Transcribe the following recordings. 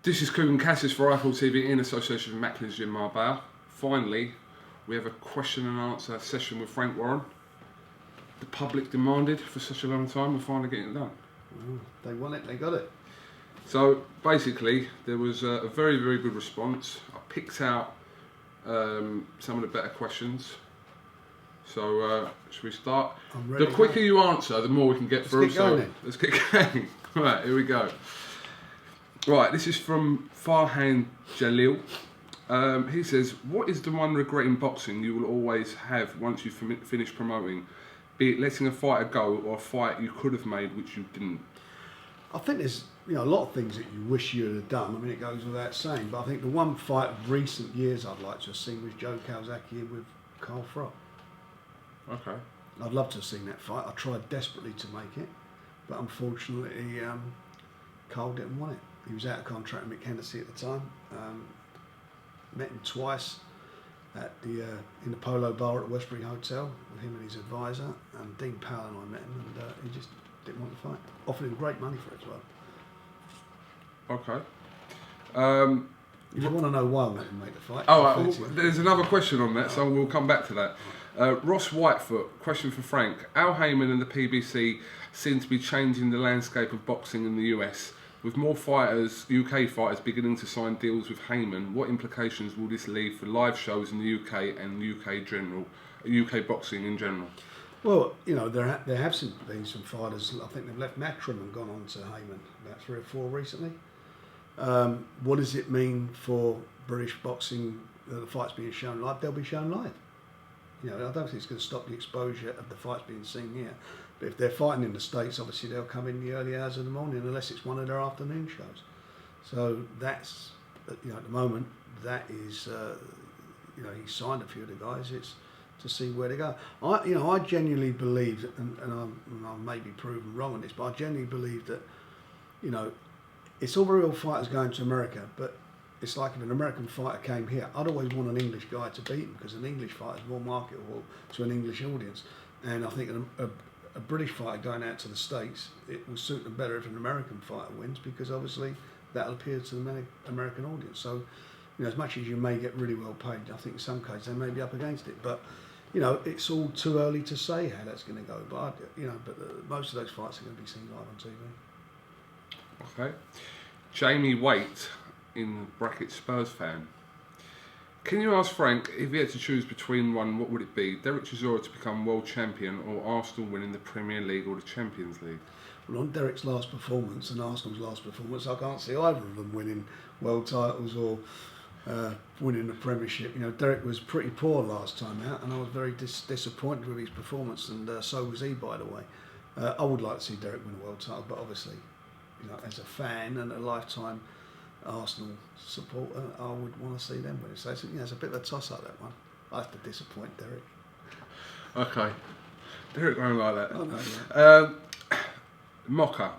This is KUGAN CASSIUS for IFL TV in association with Macklin's Gym Marbella. Finally, we have a question and answer session with Frank Warren. The public demanded for such a long time, we're finally getting it done. Well, they want it, they got it. So basically, there was a very, very good response. I picked out some of the better questions. So, should we start? The quicker you answer, the more we can get through. Let's get going. Right, here we go. Right, this is from Farhan Jalil. He says, what is the one regret in boxing you will always have once you finish promoting? Be it letting a fighter go or a fight you could have made which you didn't? I think there's a lot of things that you wish you'd have done. I mean, it goes without saying, but I think the one fight of recent years I'd like to have seen was Joe Kawasaki with Froch. Okay. I'd love to have seen that fight. I tried desperately to make it, but unfortunately Carl didn't want it. He was out of contract with Mick Smith at the time. Met him twice at in the Polo Bar at the Westbury Hotel with him and his advisor. And Dean Powell and I met him, and he just didn't want the fight. Offered him great money for it as well. Okay. If you want to know why I let him make the fight. There's another question on that, so we'll come back to that. Ross Whitefoot, question for Frank. Al Heyman and the PBC seem to be changing the landscape of boxing in the US. With more fighters, UK fighters, beginning to sign deals with Heyman, what implications will this leave for live shows in the UK and UK boxing in general? Well, there have been some fighters. I think they've left Matchroom and gone on to Heyman, about 3 or 4 recently. What does it mean for British boxing? The fights being shown live, they'll be shown live. I don't think it's going to stop the exposure of the fights being seen here. But if they're fighting in the States, obviously they'll come in the early hours of the morning, unless it's one of their afternoon shows. So that's, at the moment, that is, he signed a few of the guys. It's to see where they go. I genuinely believe, and I may be proven wrong on this, but I genuinely believe that, it's all very well fighters going to America, but it's like if an American fighter came here, I'd always want an English guy to beat him because an English fighter is more marketable to an English audience. And I think a British fighter going out to the States, it will suit them better if an American fighter wins because obviously that'll appeal to the American audience. So, as much as you may get really well paid, I think in some cases they may be up against it. But, it's all too early to say how that's going to go. But, most of those fights are going to be seen live on TV. Okay. Jamie Waite, in brackets Spurs fan. Can you ask Frank, if he had to choose between one, what would it be? Derek Chisora to become world champion or Arsenal winning the Premier League or the Champions League? Well, on Derek's last performance and Arsenal's last performance, I can't see either of them winning world titles or winning the Premiership. Derek was pretty poor last time out and I was very disappointed with his performance, and so was he, by the way. I would like to see Derek win a world title, but obviously, as a fan and a lifetime Arsenal supporter, I would want to see them win. So it's a bit of a toss-up, that one. I have to disappoint Derek. Okay. Derek won't like that. Oh, no, yeah. Mocha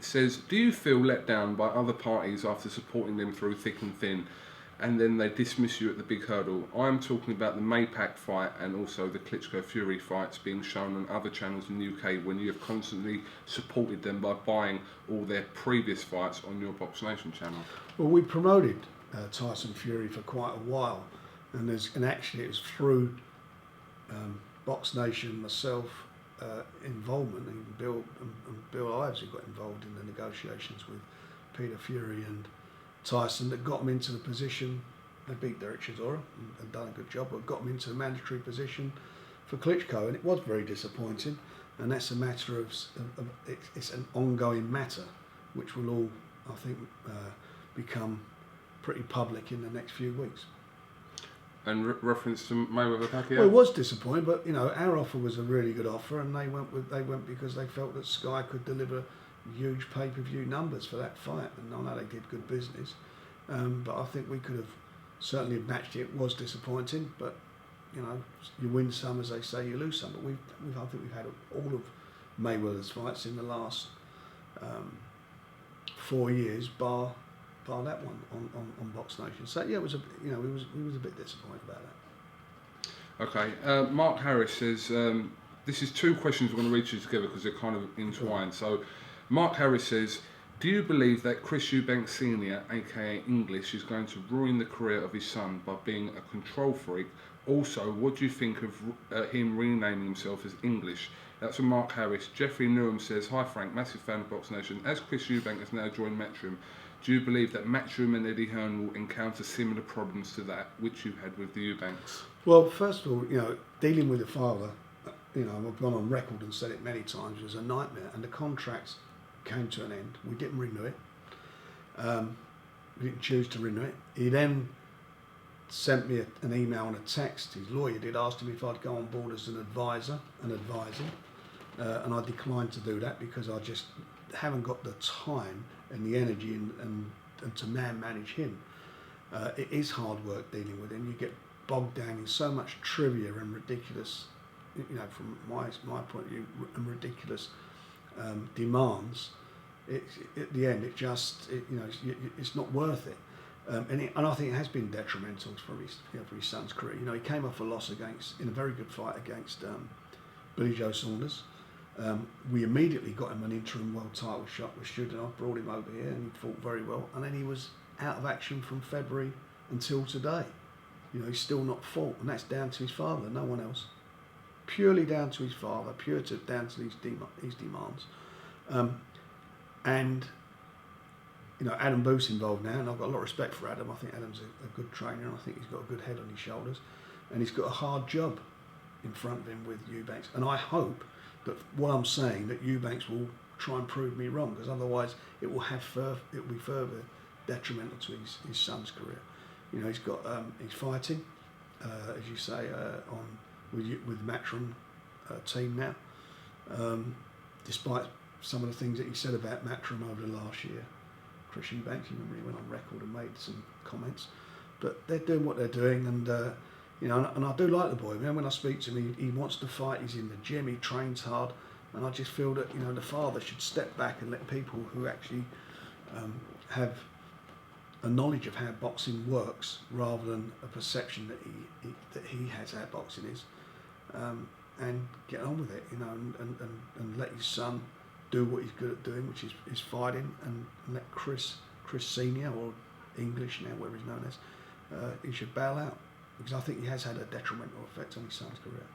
says, do you feel let down by other parties after supporting them through thick and thin, and then they dismiss you at the big hurdle? I am talking about the Maypac fight and also the Klitschko Fury fights being shown on other channels in the UK when you have constantly supported them by buying all their previous fights on your BoxNation channel. Well, we promoted Tyson Fury for quite a while, and actually it was through BoxNation, myself, involvement, and Bill Ives, who got involved in the negotiations with Peter Fury and Tyson, that got him into the position. They beat Derek Chisora and done a good job, but got him into a mandatory position for Klitschko, and it was very disappointing. And that's a matter of it's an ongoing matter, which will all, I think, become pretty public in the next few weeks. And reference to Mayweather Pacquiao? Well, it was disappointing, but our offer was a really good offer, and they went because they felt that Sky could deliver huge pay-per-view numbers for that fight, and I know they did good business, but I think we could have certainly matched it. It was disappointing, but you win some, as they say, you lose some. But I think we've had all of Mayweather's fights in the last 4 years, bar that one on BoxNation. So yeah, it was we was a bit disappointed about that. Okay, Mark Harris says this is 2 questions we're going to read you together because they're kind of entwined. So Mark Harris says, Do you believe that Chris Eubank Sr, aka English, is going to ruin the career of his son by being a control freak? Also, what do you think of him renaming himself as English? That's from Mark Harris. Jeffrey Newham says, "Hi Frank, massive fan of BoxNation. As Chris Eubank has now joined Matchroom, do you believe that Matchroom and Eddie Hearn will encounter similar problems to that which you had with the Eubanks?" Well, first of all, dealing with the father, I've gone on record and said it many times, was a nightmare, and the contract came to an end. We didn't renew it. We didn't choose to renew it. He then sent me an email and a text. His lawyer did ask him if I'd go on board as an advisor and advise him, and I declined to do that because I just haven't got the time and the energy and to manage him. It is hard work dealing with him. You get bogged down in so much trivia and ridiculous, from my point of view, and ridiculous demands. At the end, it's not worth it. And I think it has been detrimental for his son's career. He came off a loss in a very good fight against Billy Joe Saunders. We immediately got him an interim world title shot with Shudinov, brought him over here, and he fought very well. And then he was out of action from February until today. He's still not fought, and that's down to his father, no one else. Purely down to his father, down to his demands. Adam Booth's involved now, and I've got a lot of respect for Adam. I think Adam's a good trainer, and I think he's got a good head on his shoulders, and he's got a hard job in front of him with Eubanks. And I hope that what I'm saying, that Eubanks will try and prove me wrong, because otherwise it will be further detrimental to his son's career. He's fighting, as you say, with Matchroom team now, despite some of the things that he said about Matchroom over the last year. Chris Eubanks, he went on record and made some comments, but they're doing what they're doing, and and I do like the boy. When I speak to him, he wants to fight. He's in the gym. He trains hard, and I just feel that the father should step back and let people who actually have a knowledge of how boxing works, rather than a perception that he has how boxing is, and get on with it, and let his son do what he's good at doing, which is fighting, and let Chris Senior, or English now, whatever he's known as, he should bail out, because I think he has had a detrimental effect on his son's career.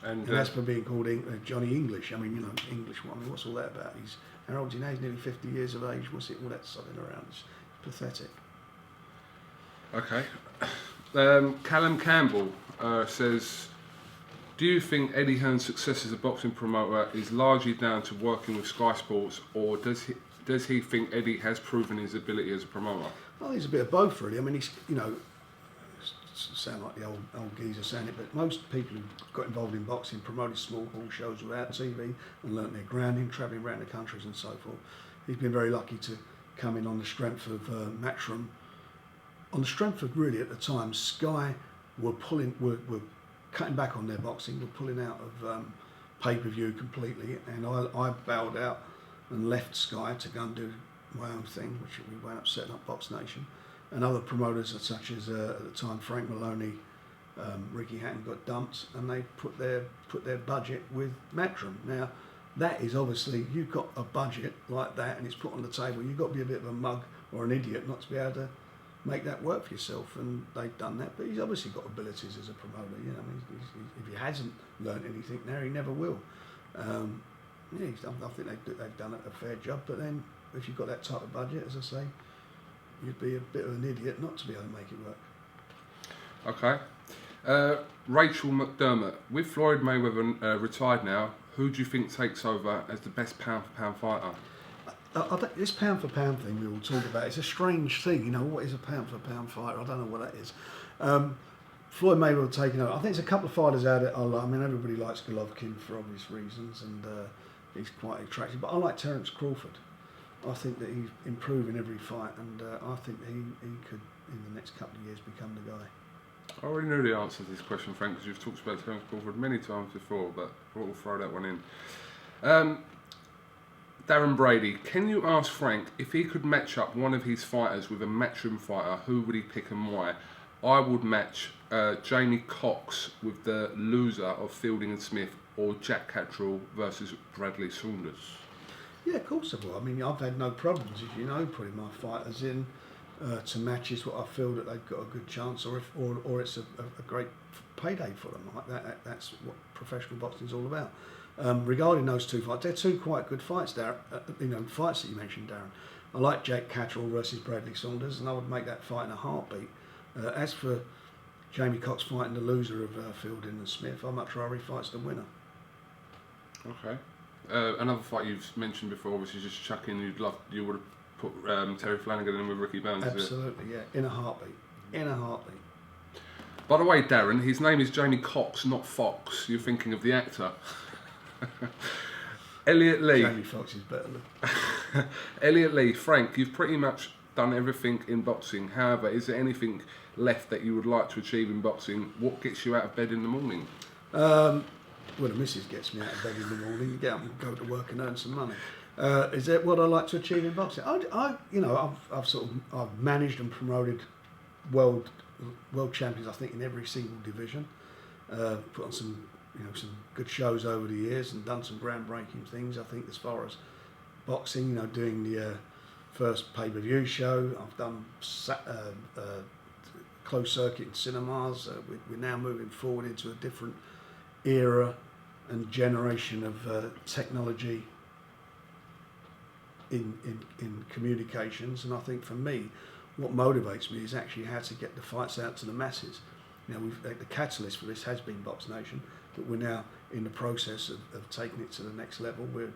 And that's for being called Johnny English. English one. What's all that about? How old is he now? He's nearly 50 years of age. What's it? All that something around. It's pathetic. Okay. Callum Campbell says, "Do you think Eddie Hearn's success as a boxing promoter is largely down to working with Sky Sports, or does he think Eddie has proven his ability as a promoter?" Well, he's a bit of both, really. He's sound like the old geezer saying it, but most people who got involved in boxing promoted small hall shows without TV and learnt their grounding, travelling around the countries and so forth. He's been very lucky to come in on the strength of Matchroom. On the strength of, really, at the time, Sky were cutting back on their boxing, were pulling out of pay-per-view completely, and I bowed out and left Sky to go and do my own thing, which we wound up setting up BoxNation. And other promoters, such as at the time Frank Maloney, Ricky Hatton, got dumped, and they put their budget with Matchroom. Now, that is obviously, you've got a budget like that, and it's put on the table. You've got to be a bit of a mug or an idiot not to be able to make that work for yourself, and they've done that. But he's obviously got abilities as a promoter. If he hasn't learnt anything now, he never will. I think they've done a fair job. But then, if you've got that type of budget, as I say, you'd be a bit of an idiot not to be able to make it work. Okay. Rachel McDermott, with Floyd Mayweather retired now, who do you think takes over as the best pound-for-pound fighter? This pound-for-pound thing we all talk about, it's a strange thing. What is a pound-for-pound fighter? I don't know what that is. Floyd Mayweather taking over. I think there's a couple of fighters out there I like. Everybody likes Golovkin for obvious reasons, and he's quite attractive. But I like Terence Crawford. I think that he's improving every fight, and I think he could, in the next couple of years, become the guy. I already knew the answer to this question, Frank, because you've talked about Terence Crawford many times before, but we'll throw that one in. Darren Brady, can you ask Frank if he could match up one of his fighters with a Matchroom fighter, who would he pick and why? I would match Jamie Cox with the loser of Fielding and Smith, or Jack Catterall versus Bradley Saunders. Yeah, of course I will. I mean, I've had no problems, as you know, putting my fighters in to matches what I feel that they've got a good chance, or it's a great payday for them. Like that's what professional boxing is all about. Regarding those two fights, they're two quite good fights, Darren. Fights that you mentioned, Darren. I like Jack Catterall versus Bradley Saunders, and I would make that fight in a heartbeat. As for Jamie Cox fighting the loser of Fielding and Smith, I'd much rather he fights the winner. Okay. Another fight you've mentioned before, obviously, just chucking. You would have put Terry Flanagan in with Ricky Burns. Absolutely, yeah, in a heartbeat. In a heartbeat. By the way, Darren, his name is Jamie Cox, not Fox. You're thinking of the actor. Elliot Lee. Jamie Foxx is better than. Elliot Lee, Frank, you've pretty much done everything in boxing. However, is there anything left that you would like to achieve in boxing? What gets you out of bed in the morning? Well, the missus gets me out of bed in the morning, get up and go to work and earn some money. Is that what I like to achieve in boxing? I've managed and promoted world champions, I think, in every single division. Put on some good shows over the years and done some groundbreaking things. I think as far as boxing, doing the first pay-per-view show. I've done closed circuit in cinemas. We're now moving forward into a different era and generation of technology in communications, and I think for me, what motivates me is actually how to get the fights out to the masses. The catalyst for this has been BoxNation, but we're now in the process of taking it to the next level. We're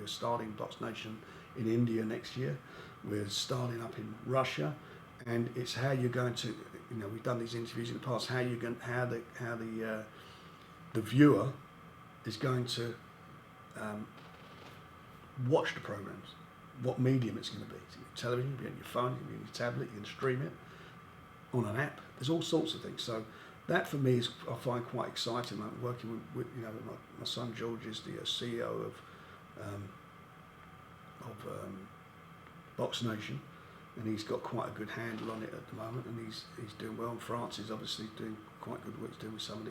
starting BoxNation in India next year. We're starting up in Russia, and it's how you're going to. We've done these interviews in the past. How the viewer is going to watch the programs, what medium it's going to be. It's going to be television, it can be on your phone, it can be on your tablet, you can stream it on an app. There's all sorts of things. So that for me is, I find quite exciting. I'm working with my son George is the CEO of BoxNation, and he's got quite a good handle on it at the moment, and he's doing well. And France is obviously doing quite good what he's doing with some of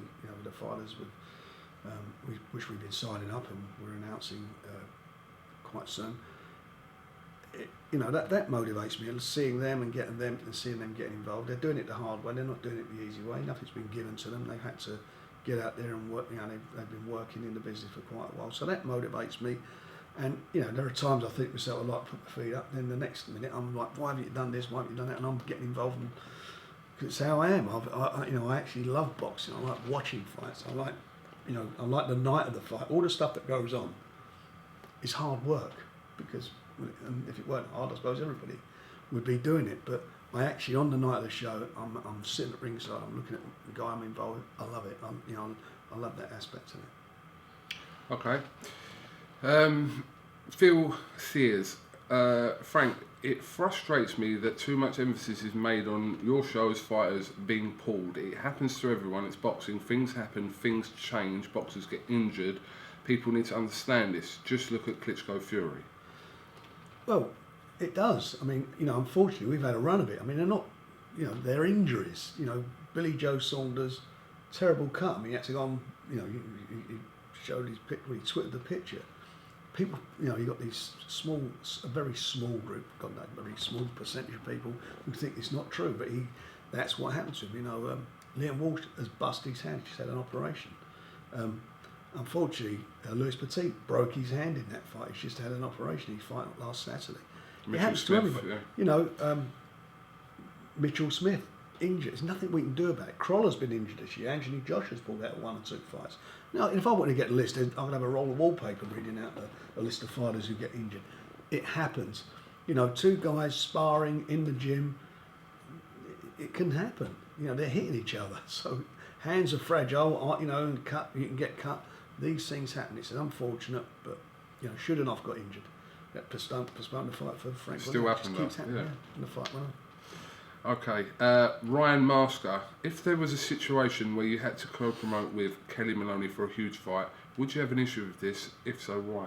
the fighters with which we've been signing up, and we're announcing quite soon. That motivates me, and seeing them and getting them and seeing them getting involved. They're doing it the hard way. They're not doing it the easy way. Nothing's been given to them. They've had to get out there and work. They've been working in the business for quite a while. So that motivates me. And there are times I think to myself, I'd like to put my feet up. Then the next minute I'm like, why haven't you done this? Why haven't you done that? And I'm getting involved. Because it's how I am. I actually love boxing. I like watching fights. I like the night of the fight. All the stuff that goes on is hard work, because if it weren't hard, I suppose everybody would be doing it. But I actually, on the night of the show, I'm sitting at ringside. I'm looking at the guy I'm involved with. I love it. I love that aspect of it. Okay. Phil Sears, Frank, it frustrates me that too much emphasis is made on your show as fighters being pulled. It happens to everyone. It's boxing. Things happen. Things change. Boxers get injured. People need to understand this. Just look at Klitschko Fury. Well, it does. I mean, unfortunately, we've had a run of it. I mean, they're not, they're injuries. Billy Joe Saunders, terrible cut. I mean, he had to go on, he showed his picture, he twittered the picture. People, you got these a very small group, got that very small percentage of people who think it's not true, but that's what happened to him. Liam Walsh has busted his hand. He's had an operation. Unfortunately, Lewis Petit broke his hand in that fight. He's just had an operation. He fought last Saturday. It happens to everybody. Yeah. Mitchell Smith, injured. There's nothing we can do about it. Croller's been injured this year. Anthony Josh has pulled out 1 or 2 fights. Now, if I want to get a list, I could have a roll of wallpaper reading out a list of fighters who get injured. It happens. 2 guys sparring in the gym, it can happen. They're hitting each other. So hands are fragile, and you can get cut. These things happen. It's unfortunate, but Shudanoff got injured. That postponed the fight for Frank. Still happened, keeps happening, and the fight went on. Okay, Ryan Masker, if there was a situation where you had to co-promote with Kelly Maloney for a huge fight, would you have an issue with this? If so, why?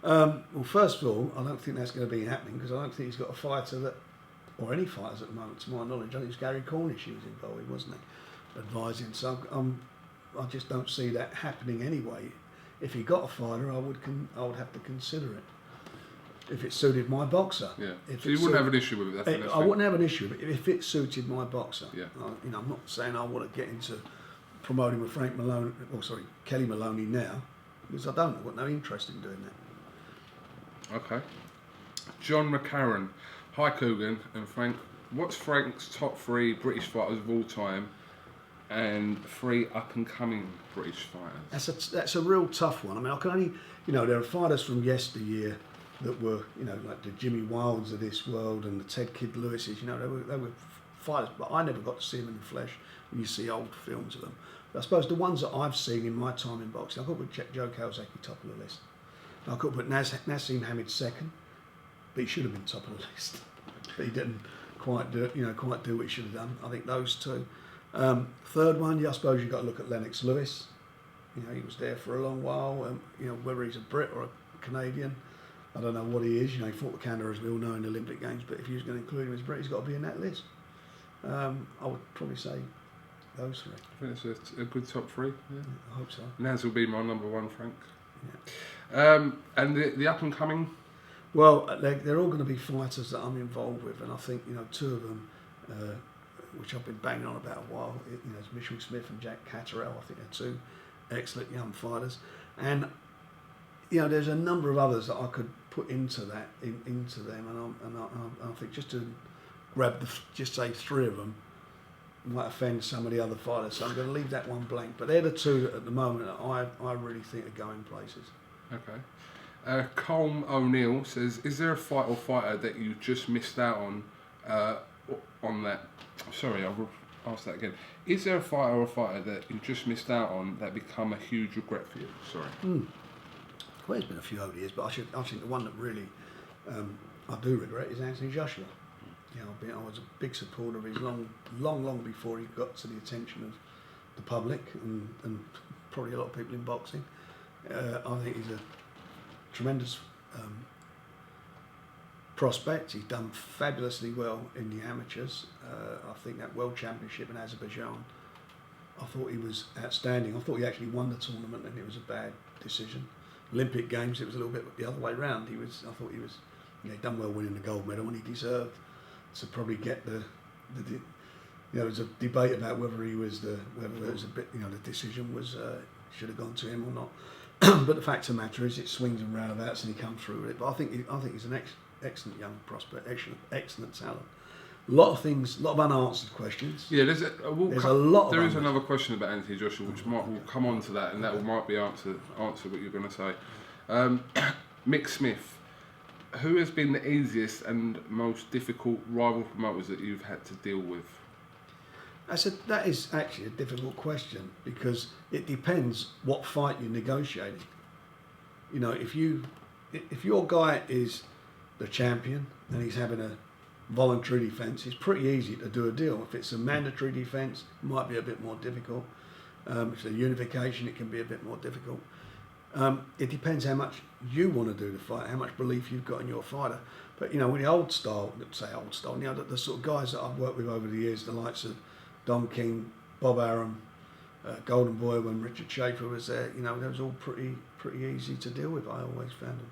Well, first of all, I don't think that's going to be happening, because I don't think he's got a fighter or any fighters at the moment, to my knowledge. I think it was Gary Cornish he was involved with, wasn't he? Advising. So I just don't see that happening anyway. If he got a fighter, I would have to consider it. if it suited my boxer. Yeah. If So you wouldn't have an issue with it. I wouldn't have an issue with it if it suited my boxer. Yeah. You know, I'm not saying I want to get into promoting with Kelly Maloney now, because I don't. I've got no interest in doing that. Okay. John McCarran. Hi Kugan and Frank. What's Frank's top 3 British fighters of all time and 3 up and coming British fighters? That's a real tough one. I mean, I can only, there are fighters from yesteryear that were, like the Jimmy Wilds of this world and the Ted Kid Lewises. They were fighters, but I never got to see them in the flesh. When you see old films of them, but I suppose the ones that I've seen in my time in boxing, I could put Joe Kawasaki top of the list. I could put Nassim Hamid second, but he should have been top of the list. But he didn't quite do what he should have done. I think those 2. Third one, I suppose you've got to look at Lennox Lewis. He was there for a long while. Whether he's a Brit or a Canadian, I don't know what he is. He fought for Canada, as we all know, in the Olympic Games. But if he was going to include him as Brit, he's got to be in that list. I would probably say those 3. I think it's a good top 3. Yeah. I hope so. Naz will be my number 1, Frank. Yeah. And the up and coming. Well, they're all going to be fighters that I'm involved with, and I think 2 of them, which I've been banging on about a while, is Mick Smith and Jack Catterall. I think they're 2 excellent young fighters, and there's a number of others that I could put into them, and I think just to grab just say 3 of them might offend some of the other fighters, so I'm going to leave that one blank. But they're the 2 that at the moment that I really think are going places. Okay. Colm O'Neill says, is there a fight or fighter that you just missed out on that? Sorry, I'll ask that again. Is there a fighter or fighter that you just missed out on that become a huge regret for you? Sorry. Well, there's been a few over the years, but I think the one that really I do regret is Anthony Joshua. I was a big supporter of his long before he got to the attention of the public and probably a lot of people in boxing. I think he's a tremendous prospect. He's done fabulously well in the amateurs. I think that World Championship in Azerbaijan, I thought he was outstanding. I thought he actually won the tournament and it was a bad decision. Olympic Games, it was a little bit the other way round. I thought he was, he'd done well winning the gold medal and he deserved to probably get there's a debate about whether it was the decision was should have gone to him or not. But the fact of the matter is, it swings and roundabouts, and he comes through with it. But I think he's an excellent young prospect, excellent talent. A lot of unanswered questions. Yeah, there's a lot. There is another question about Anthony Joshua, which will come on to that, and that might be answer what you're going to say. Mick Smith, who has been the easiest and most difficult rival promoters that you've had to deal with? That is actually a difficult question because it depends what fight you're negotiating. If your guy is the champion and he's having a voluntary defence, it's pretty easy to do a deal. If it's a mandatory defence, it might be a bit more difficult. If it's a unification, it can be a bit more difficult. It depends how much you want to do the fight, how much belief you've got in your fighter. But with the old style, the sort of guys that I've worked with over the years, the likes of Don King, Bob Arum, Golden Boy when Richard Schaefer was there, they was all pretty easy to deal with. I always found them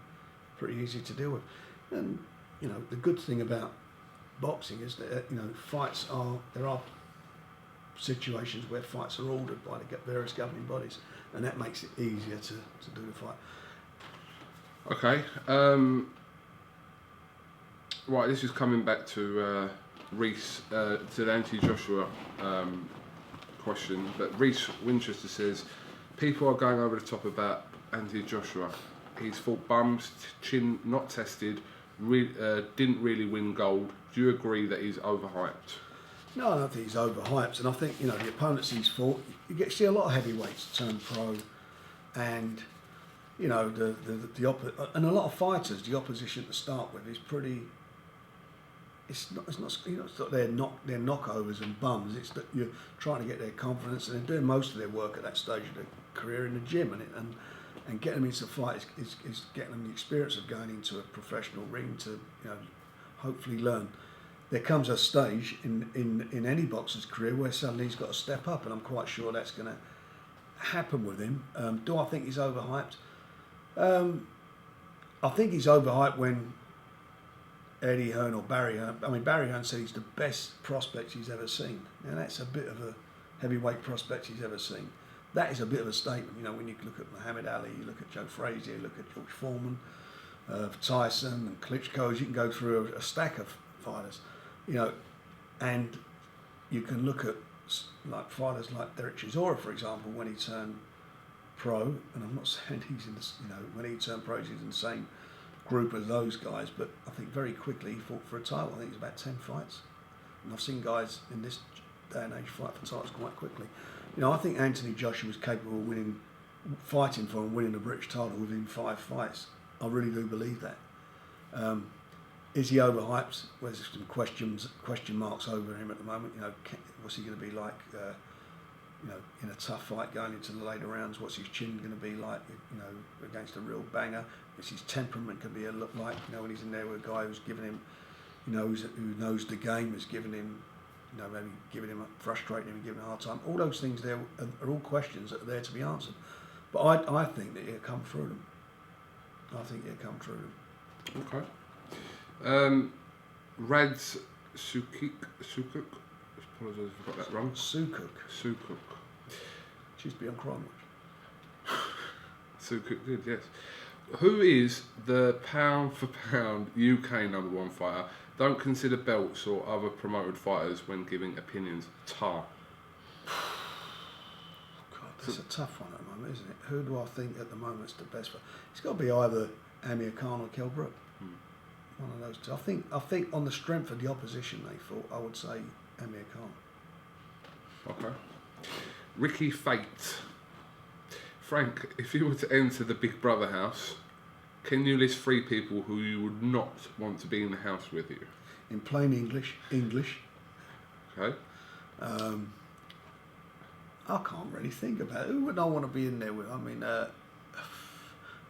pretty easy to deal with. And the good thing about boxing is that there are situations where fights are ordered by the various governing bodies, and that makes it easier to do the fight. Okay. Right, this is coming back to Reese, to the Anthony Joshua question, but Reese Winchester says, people are going over the top about Anthony Joshua. He's fought bums, chin not tested, didn't really win gold. Do you agree that he's overhyped? No, I don't think he's overhyped, and I think the opponents he's fought, you see a lot of heavyweights turn pro, and and a lot of fighters, the opposition to start with is pretty. It's not that they're knockovers and bums. It's that you're trying to get their confidence, and they're doing most of their work at that stage of their career in the gym, and getting them into the fight is getting them the experience of going into a professional ring to hopefully learn. There comes a stage in any boxer's career where suddenly he's got to step up, and I'm quite sure that's going to happen with him. Do I think he's overhyped? I think he's overhyped when Eddie Hearn or Barry Hearn. I mean, Barry Hearn said he's the best prospect he's ever seen. Now that's a bit of a heavyweight prospect he's ever seen. That is a bit of a statement. You know, when you look at Muhammad Ali, you look at Joe Frazier, you look at George Foreman, Tyson and Klitschko. You can go through a stack of fighters, you know, and you can look at like fighters like Derek Chisora, for example, when he turned pro. And I'm not saying he's in the, you know, when he turned pro, he's in the same group as those guys, but I think very quickly he fought for a title. I think it was about 10 fights, and I've seen guys in this day and age fight for titles quite quickly. You know, I think Anthony Joshua was capable of fighting for and winning the British title within 5 fights. I really do believe that. Is he overhyped? Well, there's some question marks over him at the moment. You know, what's he going to be like? You know, in a tough fight going into the later rounds, what's his chin going to be like? You know, against a real banger. What's his temperament going to be look like? You know, when he's in there with a guy who's giving him, you know, who knows the game, has given him, you know, maybe giving him, frustrating him, giving him a hard time. All those things there are all questions that are there to be answered. But I think that it'll come through them. I think it'll come through them. Okay. Rads Sukuk. Apologise if I got that wrong. Sukuk. She used to be on Crime Watch. Sukuk did, yes. Who is the pound for pound UK #1 fighter? Don't consider belts or other promoted fighters when giving opinions. Tar. God, that's a tough one at the moment, isn't it? Who do I think at the moment is the best fighter? It's got to be either Amir Khan or Kell Brook. One of those two. I think on the strength of the opposition they fought, I would say Amir Khan. Okay. Ricky Fate. Frank, if you were to enter the Big Brother house, can you list 3 people who you would not want to be in the house with you? In plain English. Okay. I can't really think about it. Who would I want to be in there with? I mean, I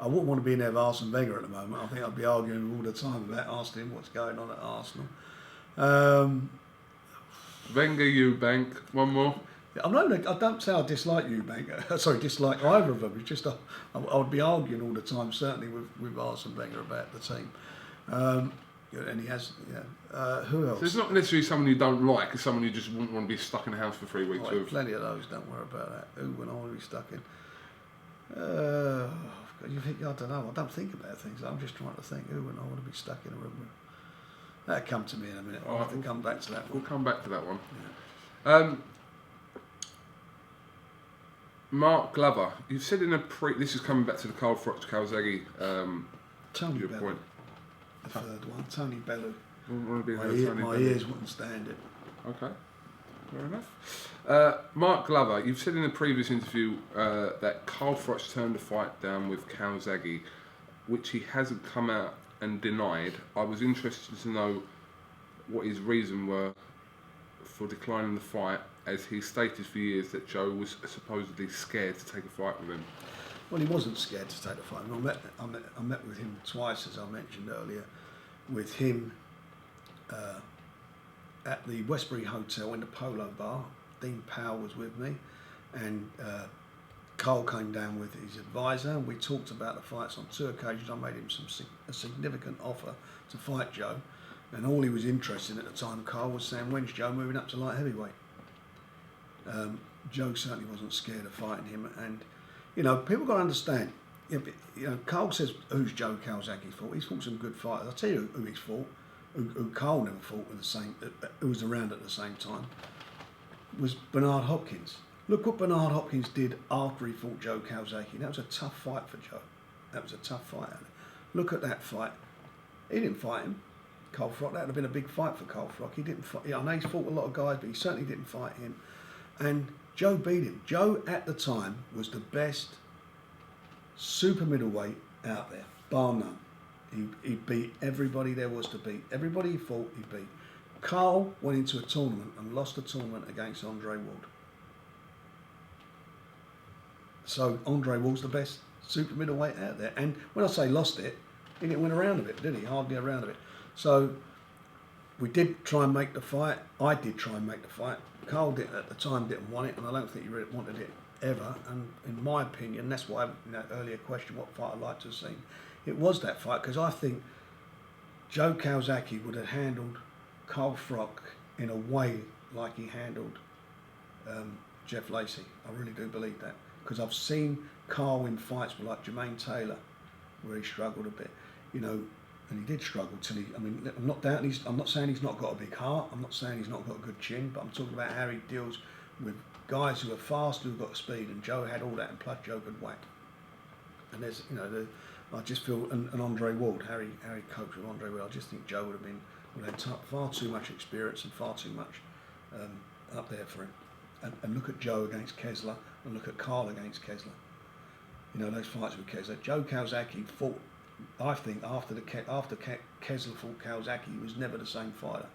wouldn't want to be in there with Arsene Wenger at the moment. I think I'd be arguing all the time about asking him what's going on at Arsenal. Wenger, Eubank, one more. I don't say I dislike Eubank. Sorry, dislike either of them. It's just I would be arguing all the time, certainly with Arsene Wenger about the team. And he has, who else? So it's not necessarily someone you don't like, it's someone you just wouldn't want to be stuck in the house for 3 weeks with. Plenty of those, don't worry about that. Who would I want to be stuck in? You think, I don't know, I don't think about things. I'm just trying to think, who would I want to be stuck in a room with? That'll come to me in a minute. I'll have to come back to that one. We'll come back to that one. Yeah. Mark Glover, you've said in this is coming back to the Froch Kawasaki Tony your Bellew, point. the third one. Tony Bellew. My ears wouldn't stand it. Okay, fair enough. Mark Glover, you've said in a previous interview that Froch turned the fight down with Kawasaki, which he hasn't come out and denied. I was interested to know what his reason were for declining the fight, as he stated for years that Joe was supposedly scared to take a fight with him. Well, he wasn't scared to take the fight. I met with him twice, as I mentioned earlier, with him at the Westbury Hotel in the Polo Bar. Dean Powell was with me, and Cole came down with his advisor, and we talked about the fights on 2 occasions. I made him a significant offer to fight Joe, and all he was interested in at the time, Cole, was saying, when's Joe moving up to light heavyweight? Joe certainly wasn't scared of fighting him, and you know, people got to understand. You know, Cole says, "Who's Joe Kawasaki fought?" He's fought some good fighters. I'll tell you who he's fought. Who Cole never fought with the same. Who was around at the same time was Bernard Hopkins. Look what Bernard Hopkins did after he fought Joe Kawasaki. That was a tough fight for Joe. That was a tough fight. Look at that fight. He didn't fight him. Cole Froch. That would have been a big fight for Cole Froch. He didn't fight. I know he's fought a lot of guys, but he certainly didn't fight him. And Joe beat him. Joe, at the time, was the best super middleweight out there, bar none. He beat everybody there was to beat. Everybody he fought, he beat. Carl went into a tournament and lost the tournament against Andre Ward. So Andre Ward's the best super middleweight out there. And when I say lost it, he didn't win a round of it, did he? Hardly a round of it. So we did try and make the fight. I did try and make the fight. Carl at the time didn't want it, and I don't think he really wanted it ever. And in my opinion, that's why, earlier question, what fight I'd like to have seen. It was that fight, because I think Joe Kawasaki would have handled Carl Froch in a way like he handled Jeff Lacey. I really do believe that, because I've seen Carl in fights with like Jermaine Taylor where he struggled a bit, you know, and he did struggle till he, I mean, I'm not saying he's not got a big heart, I'm not saying he's not got a good chin, but I'm talking about how he deals with guys who are fast, who've got speed, and Joe had all that, and plus Joe could whack. And there's, you know, I just feel, and Andre Ward, Harry coached with Andre Ward, I just think Joe would have had far too much experience and far too much up there for him. And look at Joe against Kessler, and look at Carl against Kessler. You know, those fights with Kessler. Joe Kawasaki fought, I think, after Kessler fought Kawasaki, he was never the same fighter.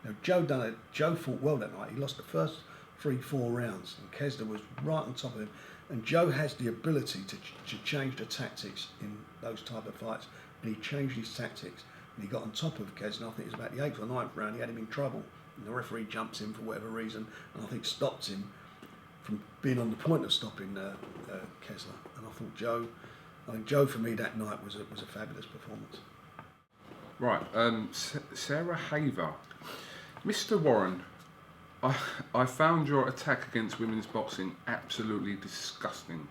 Now, Joe fought well that night. He lost the first 3-4 rounds, and Kessler was right on top of him. And Joe has the ability to change the tactics in those type of fights, and he changed his tactics. And he got on top of Kessler. I think it was about the 8th or 9th round. He had him in trouble. And the referee jumps in for whatever reason, and I think stopped him from being on the point of stopping Kessler. And I think Joe for me that night was a fabulous performance. Right, Sarah Haver. Mr. Warren, I found your attack against women's boxing absolutely disgusting.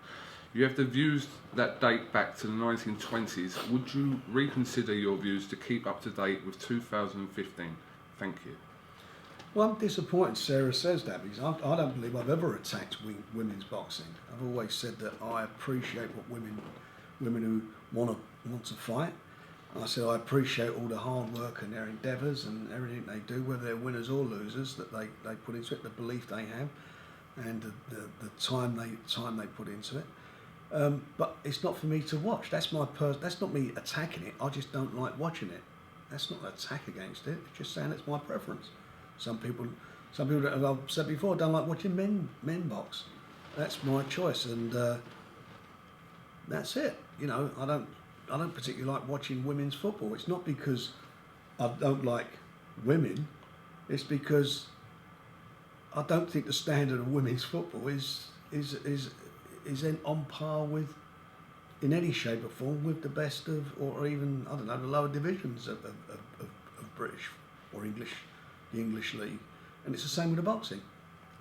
You have the views that date back to the 1920s. Would you reconsider your views to keep up to date with 2015? Thank you. Well, I'm disappointed Sarah says that, because I don't believe I've ever attacked women's boxing. I've always said that I appreciate what women who want to fight. I said I appreciate all the hard work and their endeavours and everything they do, whether they're winners or losers, that they put into it, the belief they have, and the time they put into it. But it's not for me to watch. That's not me attacking it. I just don't like watching it. That's not an attack against it. It's just saying it's my preference. Some people that, as I've said before, don't like watching men box. That's my choice, and that's it. You know, I don't particularly like watching women's football. It's not because I don't like women. It's because I don't think the standard of women's football is on par with, in any shape or form, with the best of, or even, I don't know, the lower divisions of British or English. The English league, and it's the same with the boxing.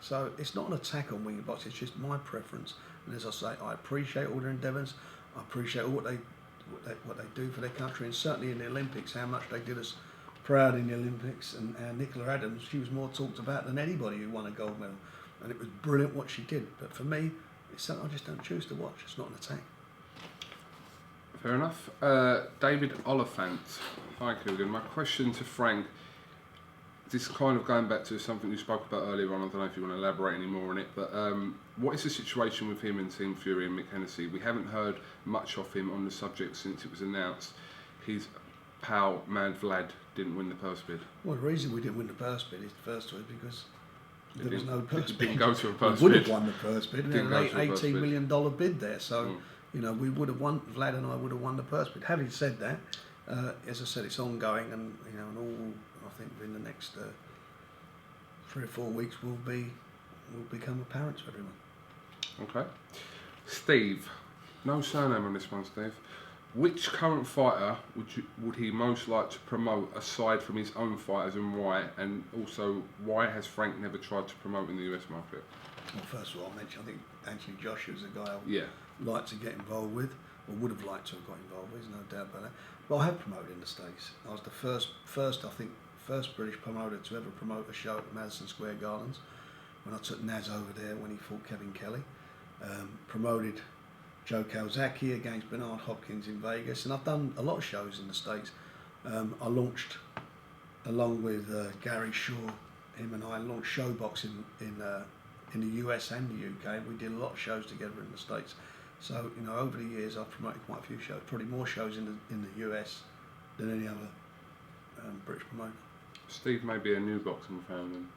So it's not an attack on women's boxing, it's just my preference. And as I say, I appreciate all their endeavours. I appreciate what they do for their country, and certainly in the Olympics, how much they did us proud in the Olympics. And Nicola Adams, she was more talked about than anybody who won a gold medal, and it was brilliant what she did. But for me, it's something I just don't choose to watch. It's not an attack. Fair enough. David Oliphant. Hi, KUGAN. My question to Frank. This is kind of going back to something you spoke about earlier on. I don't know if you want to elaborate any more on it, but what is the situation with him and Team Fury and Mick Hennessy? We haven't heard much of him on the subject since it was announced. His pal, Mad Vlad, didn't win the purse bid. Well, the reason we didn't win the purse bid is because there was no purse bid. Didn't go to a purse bid. We would have won the purse bid. We had an $18 million bid there, so you know, we would have won. Vlad and I would have won the purse bid. Having said that, as I said, it's ongoing, and you know, and all. I think in the next 3 or 4 weeks will become apparent to everyone. Okay. Steve, no surname on this one, Steve. Which current fighter would he most like to promote aside from his own fighters, and why? And also, why has Frank never tried to promote in the US market? Well, first of all, I think Anthony Joshua's a guy I'd like to get involved with, or would have liked to have got involved with. There's no doubt about that. But I have promoted in the States. I was the first British promoter to ever promote a show at Madison Square Gardens, when I took Naz over there when he fought Kevin Kelly. Promoted Joe Kawasaki against Bernard Hopkins in Vegas, and I've done a lot of shows in the States. I launched, along with Gary Shaw, him and I launched Showbox in the US and the UK. We did a lot of shows together in the States. So, you know, over the years I've promoted quite a few shows, probably more shows in the US than any other British promoter. Steve may be a new boxing fan then.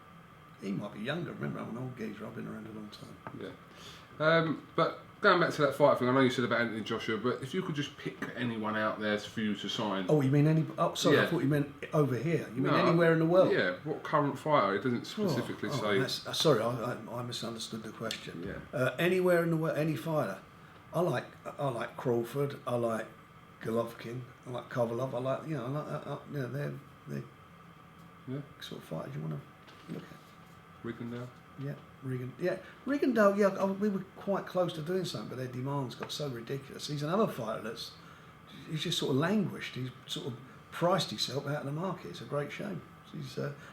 He might be younger. Remember, I'm an old geezer. I've been around a long time. Yeah. But going back to that fight thing, I know you said about Anthony Joshua, but if you could just pick anyone out there for you to sign. Oh, you mean any? Oh, sorry, I thought you meant over here. You mean anywhere in the world? Yeah. What current fighter? It doesn't specifically say. Sorry, I misunderstood the question. Yeah. Anywhere in the world, any fighter. I like Crawford. I like Golovkin, I like Kovalov, I like, you know, they're sort of fighters you want to look at. Rigondeaux? Yeah, Rigondeaux, we were quite close to doing something, but their demands got so ridiculous. He's another fighter he's just sort of languished. He's sort of priced himself out of the market. It's a great shame.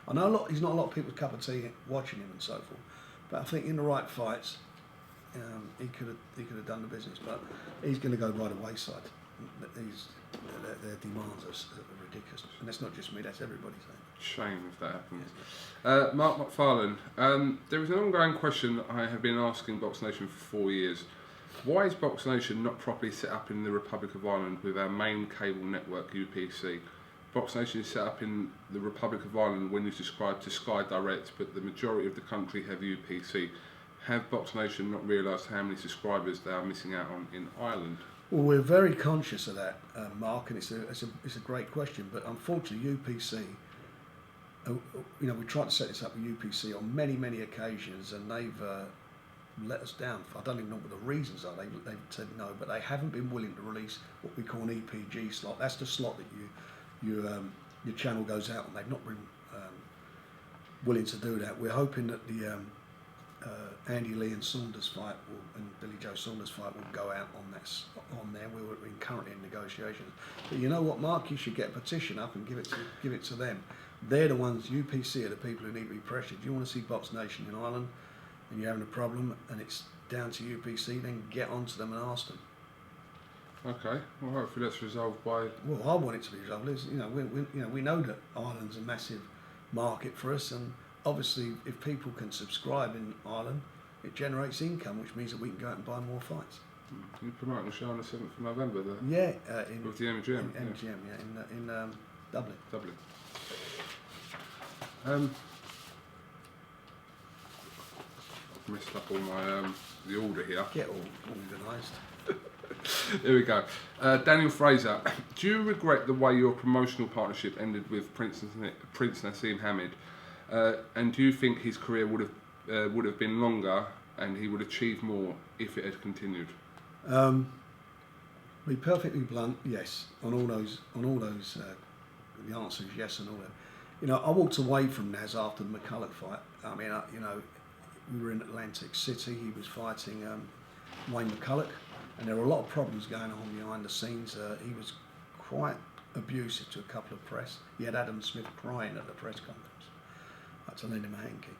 I know he's not a lot of people's cup of tea watching him and so forth, but I think in the right fights, he could have done the business, but he's going to go by the wayside. Their demands are ridiculous, and that's not just me, that's everybody saying. Shame if that happens. Mark McFarlane, there is an ongoing question that I have been asking BoxNation for 4 years. Why is BoxNation not properly set up in the Republic of Ireland with our main cable network UPC? BoxNation is set up in the Republic of Ireland when you subscribe to Sky Direct, but the majority of the country have UPC. Have BoxNation not realised how many subscribers they are missing out on in Ireland? Well, we're very conscious of that, Mark, and it's a great question. But unfortunately, UPC, we tried to set this up with UPC on many occasions, and they've let us down. I don't even know what the reasons are. They've said no, but they haven't been willing to release what we call an EPG slot. That's the slot that your channel goes out on. They've not been willing to do that. We're hoping that the Andy Lee and Saunders fight and Billy Joe Saunders fight will go out on there. We're currently in negotiations. But you know what, Mark? You should get a petition up and give it to them. They're the ones. UPC are the people who need to be pressured. You want to see BoxNation in Ireland, and you're having a problem, and it's down to UPC. Then get onto them and ask them. Okay. Well, hopefully that's resolved by. Well, I want it to be resolved. We know that Ireland's a massive market for us, and obviously, if people can subscribe in Ireland, it generates income, which means that we can go out and buy more fights. You're promoting the show on the 7th of November, with the MGM. In Dublin. I've messed up all my the order here. Get all organised. Here we go. Daniel Fraser, do you regret the way your promotional partnership ended with Prince Nassim Hamid? And do you think his career would have been longer and he would achieve more if it had continued? Be perfectly blunt, yes. On all those, the answer is yes and all that. I walked away from Naz after the McCulloch fight. I mean, we were in Atlantic City. He was fighting Wayne McCulloch, and there were a lot of problems going on behind the scenes. He was quite abusive to a couple of press. He had Adam Smith crying at the press conference. I had to lend him a hanky.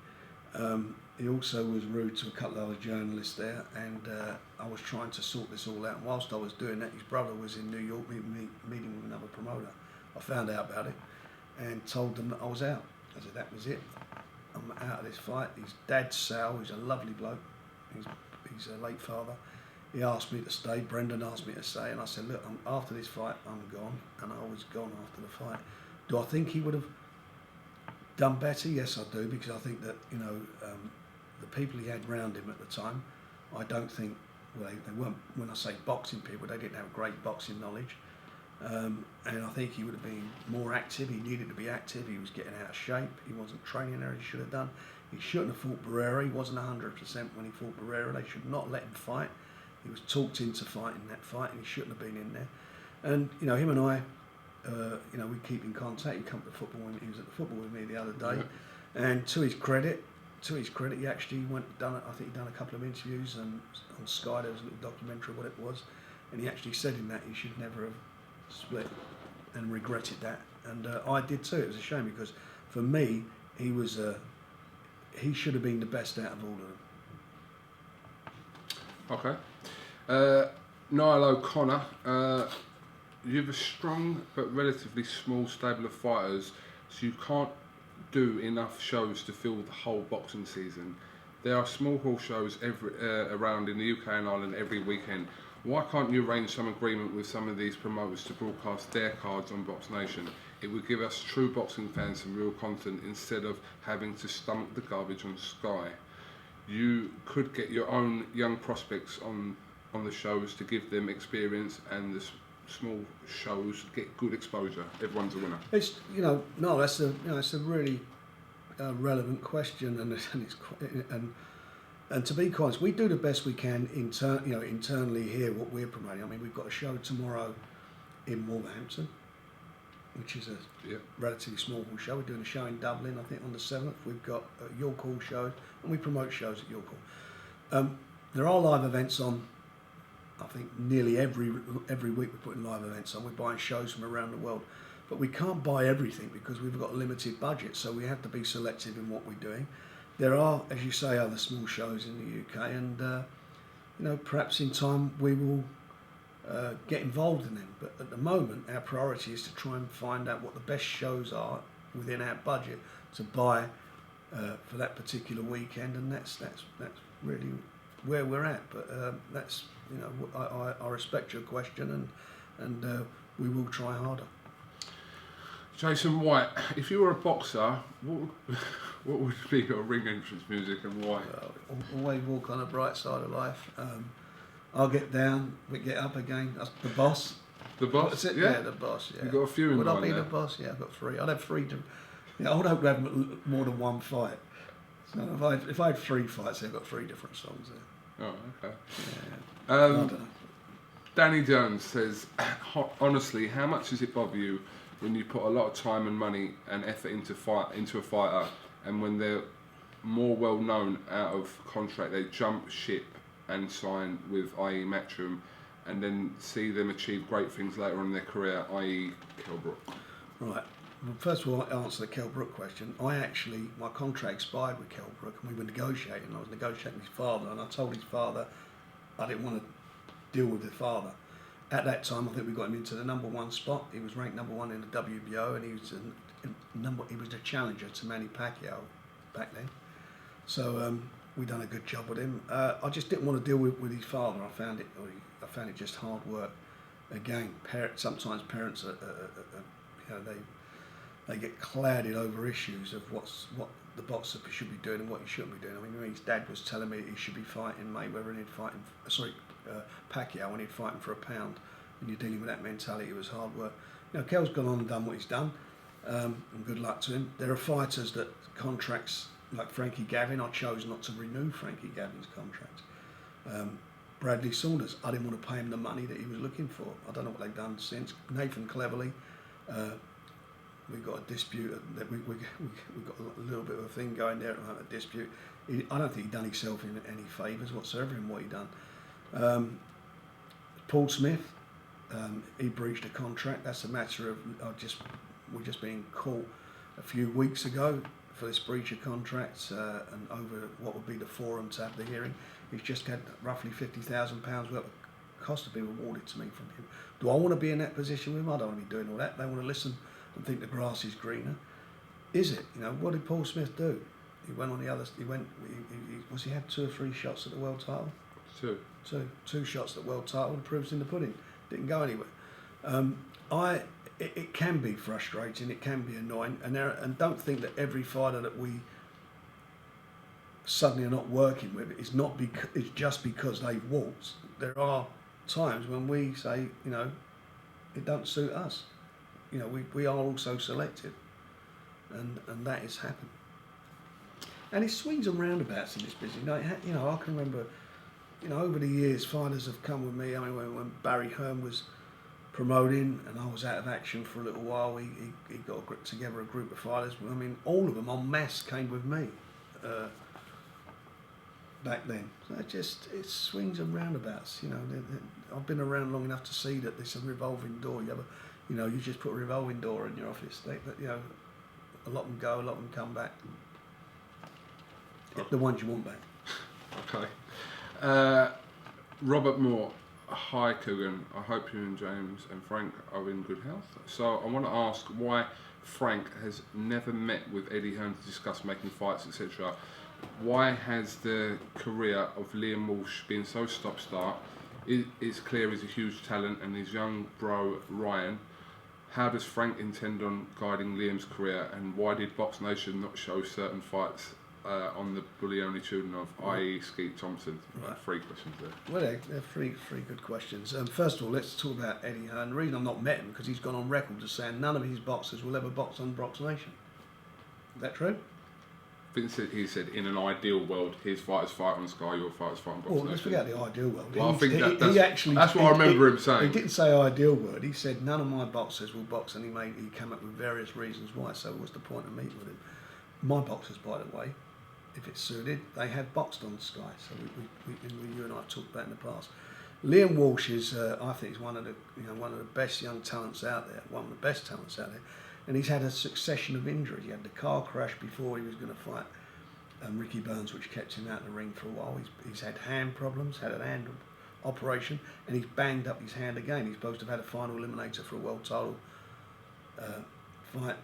He also was rude to a couple of other journalists there, and I was trying to sort this all out. And whilst I was doing that, his brother was in New York meeting with another promoter. I found out about it and told them that I was out. I said, that was it. I'm out of this fight. His dad's Sal, who's a lovely bloke. He's a late father. He asked me to stay. Brendan asked me to stay, and I said, look, after this fight, I'm gone. And I was gone after the fight. Do I think he would have done better? Yes, I do, because I think that the people he had round him at the time, I don't think, well, they weren't. When I say boxing people, they didn't have great boxing knowledge, and I think he would have been more active. He needed to be active. He was getting out of shape. He wasn't training there. He should have done. He shouldn't have fought Barrera. He wasn't 100% when he fought Barrera. They should not let him fight. He was talked into fighting that fight, and he shouldn't have been in there. And him and I. We keep in contact. He came to football when he was at the football with me the other day, and to his credit, he actually I think he'd done a couple of interviews on Sky. There was a little documentary, what it was, and he actually said in that he should never have split, and regretted that. And I did too. It was a shame because for me, he should have been the best out of all of them. Okay, Noel OConnor. You have a strong but relatively small stable of fighters, so you can't do enough shows to fill the whole boxing season. There are small hall shows around in the UK and Ireland every weekend. Why can't you arrange some agreement with some of these promoters to broadcast their cards on BoxNation? It would give us true boxing fans some real content instead of having to stomach the garbage on Sky. You could get your own young prospects on the shows to give them experience, and the small shows get good exposure. Everyone's a winner. It's that's a really relevant question, and to be honest, we do the best we can internally here what we're promoting. I mean, we've got a show tomorrow in Wolverhampton, which is a relatively small show. We're doing a show in Dublin, I think, on the 7th. We've got York Hall shows, and we promote shows at York Hall. There are live events on, I think, nearly every week we're putting live events on. We're buying shows from around the world. But we can't buy everything because we've got a limited budget, so we have to be selective in what we're doing. There are, as you say, other small shows in the UK, and perhaps in time we will get involved in them. But at the moment, our priority is to try and find out what the best shows are within our budget to buy for that particular weekend, and that's really where we're at. But that's I respect your question, and we will try harder. Jason White, if you were a boxer, what would be your ring entrance music and why? Always walk on the bright side of life. I'll get down, we get up again. That's the boss. The boss? That's it, yeah, the boss. Yeah. You've got a few in mind. Would I be there? the boss? Yeah, I've got 3. I'd have 3. I would hope to have more than one fight. So if I had 3 fights, I've got 3 different songs there. Oh, okay. Yeah. I don't know. Danny Jones says, honestly, how much does it bother you when you put a lot of time and money and effort into a fighter, and when they're more well known out of contract, they jump ship and sign with, i.e. Matchroom, and then see them achieve great things later on in their career, i.e. Kell Brook? Right. Well, first of all, I answer the Kell Brook question. My contract expired with Kell Brook, and we were negotiating. I was negotiating with his father, and I told his father I didn't want to deal with the father. At that time, I think we got him into the #1 spot. He was ranked #1 in the WBO, and he was the challenger to Manny Pacquiao back then. So we done a good job with him. I just didn't want to deal with his father. I found it just hard work. Again, sometimes parents are they get clouded over issues of what the boxer should be doing and what he shouldn't be doing. I mean, his dad was telling me he should be fighting Mayweather and he'd fight him, Pacquiao, and he'd fight him for £1. And you're dealing with that mentality. It was hard work. Kell's gone on and done what he's done, and good luck to him. There are fighters that contracts, like Frankie Gavin, I chose not to renew Frankie Gavin's contract. Bradley Saunders, I didn't want to pay him the money that he was looking for. I don't know what they've done since. Nathan Cleverly, we got a dispute. We got a little bit of a thing going there, a dispute. I don't think he done himself any favours whatsoever in what he done. Paul Smith, he breached a contract. That's a matter of we're just being caught a few weeks ago for this breach of contracts, and over what would be the forum to have the hearing. He's just had roughly £50,000 worth of cost to be rewarded to me from him. Do I want to be in that position with him? I don't want to be doing all that. They want to listen and think the grass is greener. Is it? What did Paul Smith do? He went on the other. He had 2 or 3 shots at the world title. 2 shots at the world title. The proof's in the pudding. Didn't go anywhere. It can be frustrating. It can be annoying. And don't think that every fighter that we suddenly are not working with it's just because they've waltzed. There are times when we say, it don't suit us. We are also selective, and that has happened. And it swings and roundabouts in this business. I can remember, over the years, fighters have come with me. I mean, when Barry Hearn was promoting and I was out of action for a little while, he got together a group of fighters. I mean, all of them en masse came with me back then. So it swings and roundabouts. I've been around long enough to see that there's a revolving door. You just put a revolving door in your office. A lot of them go, a lot of them come back. The ones you want back. Okay. Robert Moore. Hi Kugan, I hope you and James and Frank are in good health. So I want to ask why Frank has never met with Eddie Hearn to discuss making fights, etc. Why has the career of Liam Walsh been so stop-start? It's clear he's a huge talent, and his young bro Ryan. How does Frank intend on guiding Liam's career, and why did BoxNation not show certain fights on the bully-only children of, i.e. Skeet Thompson? Right. 3 questions there. Well, they're three good questions. First of all, let's talk about Eddie Hearn. The reason I've not met him because he's gone on record as saying none of his boxers will ever box on BoxNation. Is that true? he said in an ideal world, his fighters fight on Sky, your fighters fight on BoxNation. Well, let's forget the ideal world. Well, I think that's what I remember him saying. He didn't say ideal word. He said none of my boxers will box, and he came up with various reasons why. So what's the point of meeting with him? My boxers, by the way, if it's suited, they have boxed on Sky. So you and I have talked about in the past. Liam Walsh is, I think, he's one of the best young talents out there, one of the best talents out there, and he's had a succession of injuries. He had the car crash before he was going to fight Ricky Burns, which kept him out of the ring for a while. He's had hand problems, had an hand operation, and he's banged up his hand again. He's supposed to have had a final eliminator for a world title fight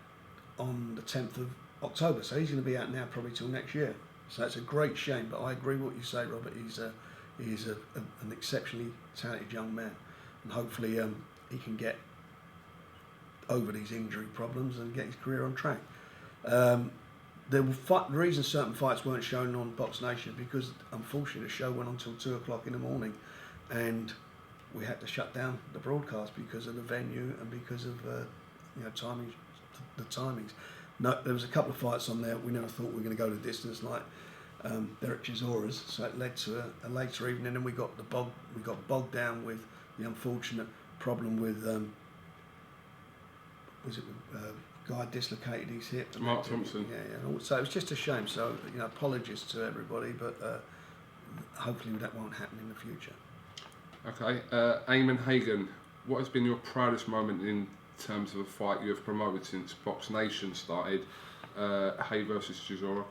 on the 10th of October, so he's going to be out now probably till next year. So it's a great shame, but I agree with what you say, Robert. He's an exceptionally talented young man, and hopefully he can get over these injury problems and get his career on track. The reason certain fights weren't shown on BoxNation is because, unfortunately, the show went on till 2 o'clock in the morning, and we had to shut down the broadcast because of the venue and because of timings, the timings. No, there was a couple of fights on there we never thought we were going to go the distance, like Derek Chisora's, so it led to a later evening, and we got bogged down with the unfortunate problem with guy dislocated his hip. Mark Thompson. Yeah. So it was just a shame. So apologies to everybody, but hopefully that won't happen in the future. Okay, Eamon Hagan, what has been your proudest moment in terms of a fight you have promoted since BoxNation started? Hay versus Chisora? ?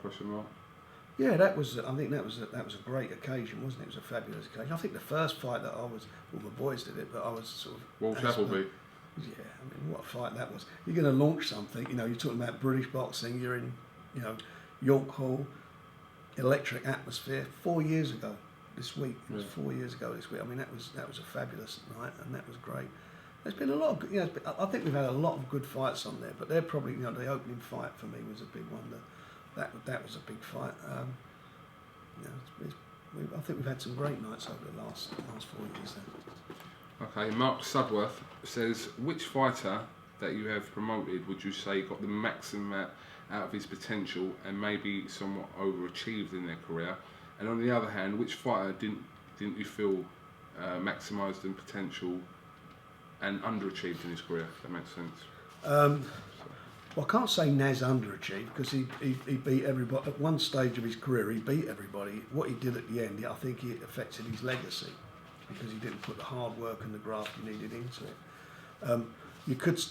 Yeah, I think that was a great occasion, wasn't it? It was a fabulous occasion. I think the first fight that my boys did it, but I was sort of... Walsh Appleby. Yeah, I mean, what a fight that was. You're going to launch something, you're talking about British boxing, you're in, York Hall, electric atmosphere, 4 years ago this week. It was 4 years ago this week. I mean, that was a fabulous night, and that was great. There's been a lot of, I think we've had a lot of good fights on there, but they're probably, the opening fight for me was a big one. That was a big fight. I think we've had some great nights over the last 4 years there. Okay, Mark Sudworth says, which fighter that you have promoted would you say got the maximum out of his potential and maybe somewhat overachieved in their career? And on the other hand, which fighter didn't you feel maximised in potential and underachieved in his career, if that makes sense? Well, I can't say Naz underachieved because he beat everybody. At one stage of his career, he beat everybody. What he did at the end, I think it affected his legacy because he didn't put the hard work and the graft he needed into it.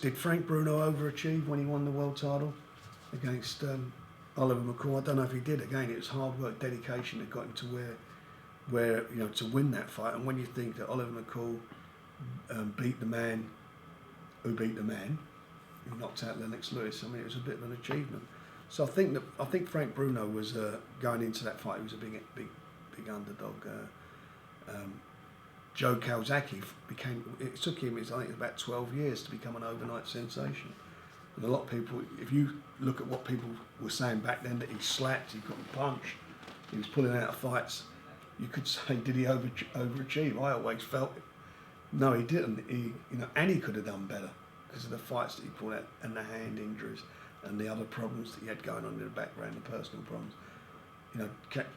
Did Frank Bruno overachieve when he won the world title against Oliver McCall? I don't know if he did. Again, it was hard work, dedication that got him to where to win that fight. And when you think that Oliver McCall beat the man who beat the man, who knocked out Lennox Lewis, I mean, it was a bit of an achievement. So I think Frank Bruno was going into that fight. He was a big underdog. Joe Kawasaki it took him, I think, about 12 years to become an overnight sensation. And a lot of people, if you look at what people were saying back then, that he slapped, he couldn't punch, he was pulling out of fights, you could say, did he overachieve? I always felt, no, he didn't. And he could have done better because of the fights that he pulled out and the hand injuries and the other problems that he had going on in the background, the personal problems.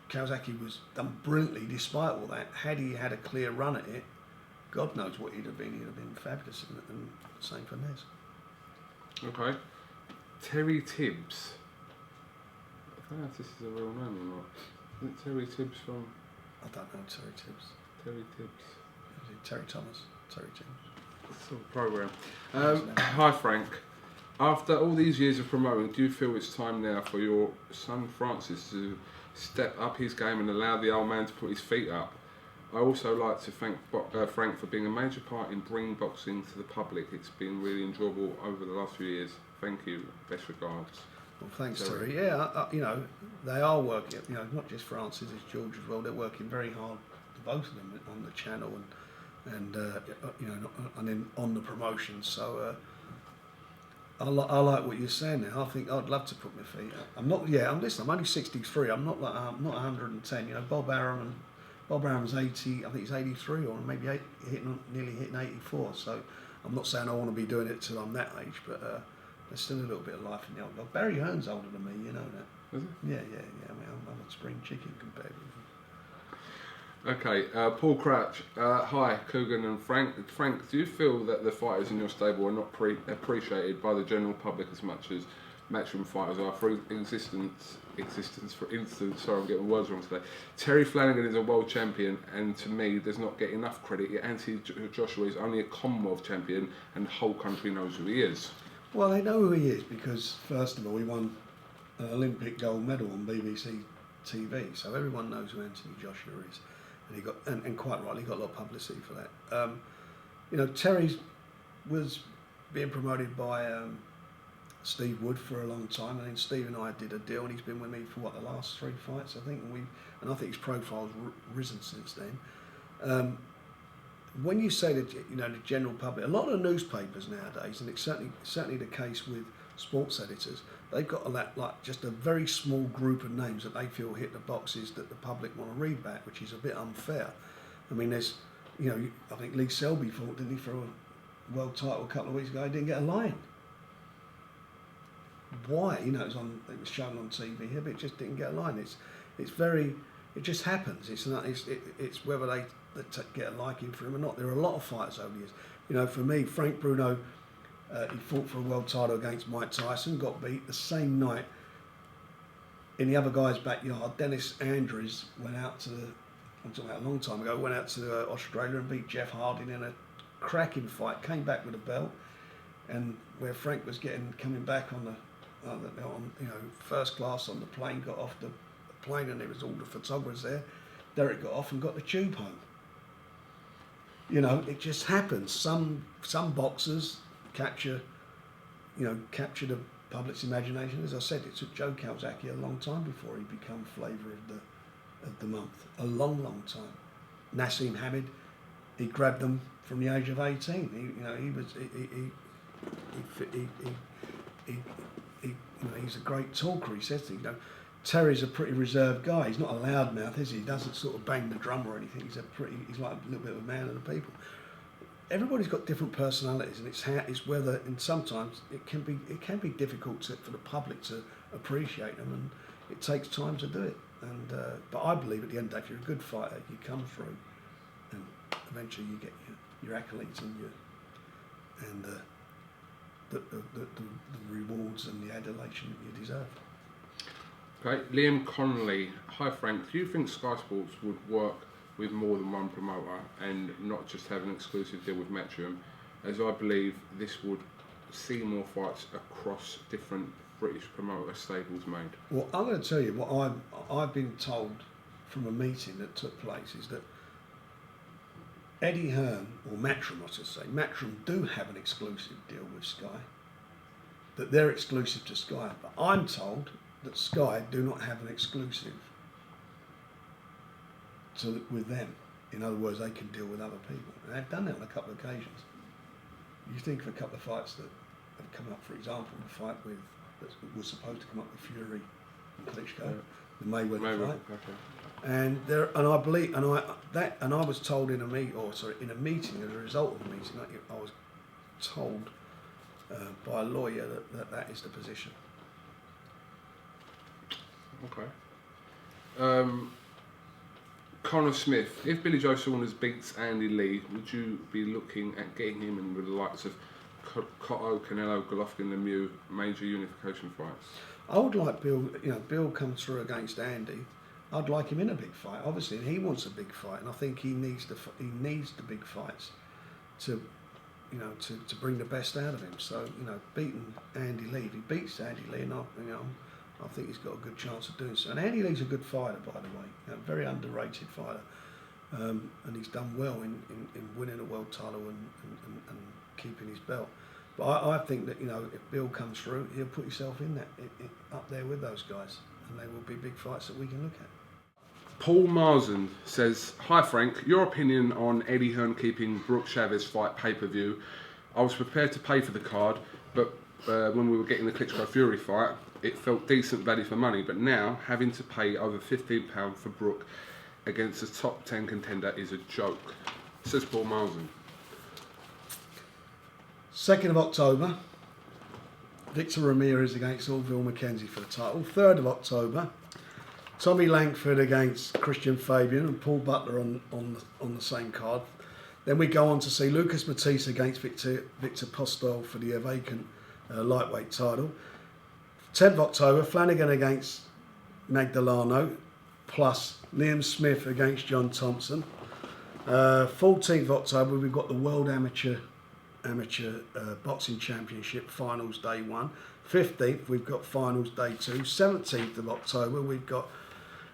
Kawasaki was done brilliantly despite all that. Had he had a clear run at it, God knows what he'd have been. He'd have been fabulous, and the same for Nez. Okay. Terry Tibbs. I don't know if this is a real name or not. Is it Terry Tibbs from... I don't know Terry Tibbs. Terry Tibbs. Is it Terry Thomas? Terry Tibbs. Sort of programme. Hi Frank. After all these years of promoting, do you feel it's time now for your son Francis to step up his game and allow the old man to put his feet up? I also like to thank Frank for being a major part in bringing boxing to the public. It's been really enjoyable over the last few years. Thank you. Best regards. Well, thanks, Terry. Yeah, they are working. Not just Francis, it's George as well. They're working very hard, both of them, on the channel and then on the promotion. So I like what you're saying now. I think I'd love to put my feet up. I'm only 63. I'm not 110. Bob Aram's 80. I think he's 83 or maybe nearly hitting 84. So I'm not saying I want to be doing it till I'm that age, but there's still a little bit of life in the old dog. Barry Hearn's older than me, you know that. Is he? Yeah. I mean, I'm a spring chicken compared with him. Okay, Paul Crouch. Hi, Kugan and Frank. Frank, do you feel that the fighters in your stable are not appreciated by the general public as much as matchroom fighters are? For existence, for instance, sorry, I'm getting words wrong today. Terry Flanagan is a world champion, and to me, does not get enough credit. Yet Anthony Joshua is only a Commonwealth champion, and the whole country knows who he is. Well, they know who he is because, first of all, he won an Olympic gold medal on BBC TV, so everyone knows who Anthony Joshua is. And he got, and quite rightly, he got a lot of publicity for that. You know, Terry was being promoted by Steve Wood for a long time, and then Steve and I did a deal, and he's been with me for the last 3 fights, I think, and I think his profile's risen since then. When you say that, you know, the general public, a lot of newspapers nowadays, and it's certainly the case with sports editors, they've got like just a very small group of names that they feel hit the boxes that the public want to read back, which is a bit unfair. I mean, there's, you know, I think Lee Selby fought, didn't he, for a world title a couple of weeks ago? He didn't get a line. Why? You know, it was shown on TV here, but it just didn't get a line. It just happens. It's whether they get a liking for him or not. There are a lot of fighters over the years. You know, for me, Frank Bruno, he fought for a world title against Mike Tyson, got beat the same night. In the other guy's backyard, Dennis Andrews went out to, I'm talking about a long time ago, went out to Australia and beat Jeff Harding in a cracking fight, came back with a belt, and where Frank was coming back on first class on the plane, got off the plane and there was all the photographers there. Derek got off and got the tube home. You know, it just happens. Some boxers capture the public's imagination. As I said, it took Joe Kawasaki a long time before he became flavour of the month. A long time. Nassim Hamid, he grabbed them from the age of 18. He's a great talker. He says, you know, Terry's a pretty reserved guy. He's not a loudmouth, is he? He doesn't sort of bang the drum or anything. He's like a little bit of a man of the people. Everybody's got different personalities, and it's whether, and sometimes it can be difficult for the public to appreciate them, and it takes time to do it. And but I believe at the end of the day, if you're a good fighter, you come through, and eventually you get your accolades and the rewards and the adulation that you deserve. Okay, Liam Connolly. Hi Frank, do you think Sky Sports would work with more than one promoter and not just have an exclusive deal with Matchroom, as I believe this would see more fights across different British promoter stables made? Well, I'm going to tell you what I've been told from a meeting that took place is that Eddie Hearn, or Matchroom I should say, Matchroom do have an exclusive deal with Sky, that they're exclusive to Sky, but I'm told that Sky do not have an exclusive with them. In other words, they can deal with other people. And they've done that on a couple of occasions. You think of a couple of fights that have come up, for example, the fight that was supposed to come up with Fury and Klitschko, the Mayweather fight. Okay. And I was told in a meeting, as a result of the meeting, I was told by a lawyer that is the position. Okay. Connor Smith, if Billy Joe Saunders beats Andy Lee, would you be looking at getting him in with the likes of Cotto, Canelo, Golovkin, Lemieux, major unification fights? I would like Bill. You know, Bill comes through against Andy. I'd like him in a big fight, obviously, and he wants a big fight, and I think he needs the big fights to bring the best out of him. So, you know, beating Andy Lee, if he beats Andy Lee, and I think he's got a good chance of doing so. And Andy Lee's a good fighter, by the way, a very underrated fighter, and he's done well in winning a world title and keeping his belt. But I think that, you know, if Bill comes through, he'll put himself in up there with those guys, and they will be big fights that we can look at. Paul Marsden says, hi Frank, your opinion on Eddie Hearn keeping Brooke Chavez fight pay-per-view. I was prepared to pay for the card, but when we were getting the Klitschko Fury fight, it felt decent value for money, but now having to pay over £15 for Brooke against a top 10 contender is a joke, says Paul Marsden. 2nd of October, Victor Ramirez against Orville Mackenzie for the title. 3rd of October, Tommy Langford against Christian Fabian and Paul Butler on the same card. Then we go on to see Lucas Matisse against Victor Postol for the vacant lightweight title. 10th of October, Flanagan against Magdaleno, plus Liam Smith against John Thompson. 14th of October, we've got the World Amateur Boxing Championship Finals Day 1. 15th, we've got Finals Day 2. 17th of October, we've got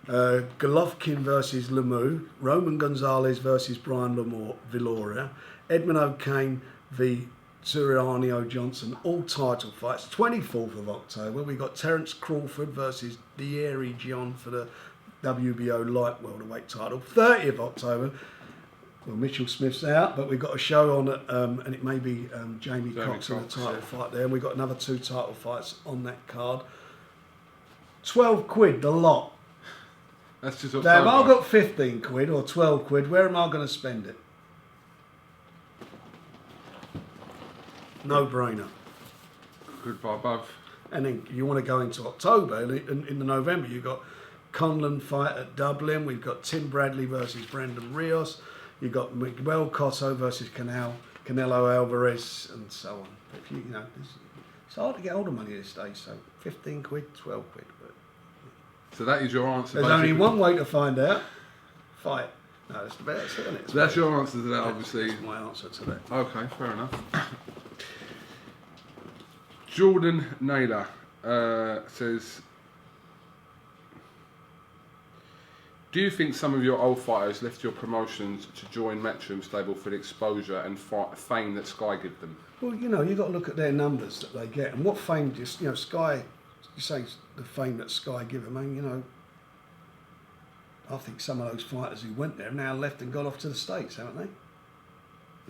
Golovkin versus Lemieux, Roman Gonzalez versus Brian Viloria, Edmund O'Kane v Suriano Johnson, all title fights. 24th of October, we've got Terence Crawford versus Dieri Gian for the WBO light welterweight title. 30th of October, well, Mitchell Smith's out, but we've got a show on, and it may be Jamie Cox in a title fight there, and we've got another 2 title fights on that card. 12 quid, the lot. That's just now, if I've got 15 quid or 12 quid, where am I going to spend it? No brainer. Good by above. And then you want to go into October, in the November, you've got Conlon fight at Dublin, we've got Tim Bradley versus Brendan Rios, you've got Miguel Cotto versus Canelo Alvarez, and so on. If you know, it's hard to get hold of money these days, so 15 quid, 12 quid. So that is your answer. There's only one way to find out. Fight. No, that's the best, isn't it? That's your answer to that, obviously. That's my answer to that. Okay, fair enough. Jordan Naylor says, do you think some of your old fighters left your promotions to join Matchroom stable for the exposure and fame that Sky give them? Well, you know, you've got to look at their numbers that they get and what fame just, you know, Sky, you say the fame that Sky give them. I mean, you know, I think some of those fighters who went there have now left and gone off to the States, haven't they?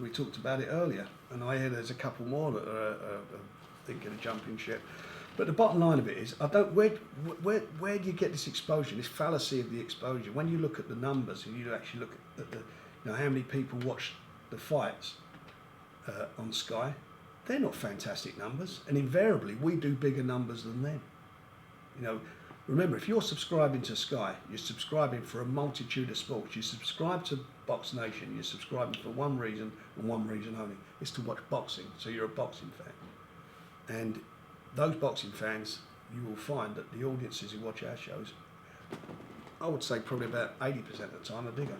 We talked about it earlier, and I hear there's a couple more that are thinking of jumping ship. But the bottom line of it is, I don't. Where do you get this exposure? This fallacy of the exposure. When you look at the numbers and you actually look at the, you know, how many people watch the fights on Sky, they're not fantastic numbers, and invariably we do bigger numbers than them. You know, remember, if you're subscribing to Sky, you're subscribing for a multitude of sports. You subscribe to BoxNation, you're subscribing for one reason and one reason only. It's to watch boxing, so you're a boxing fan. And those boxing fans, you will find that the audiences who watch our shows, I would say probably about 80% of the time are bigger.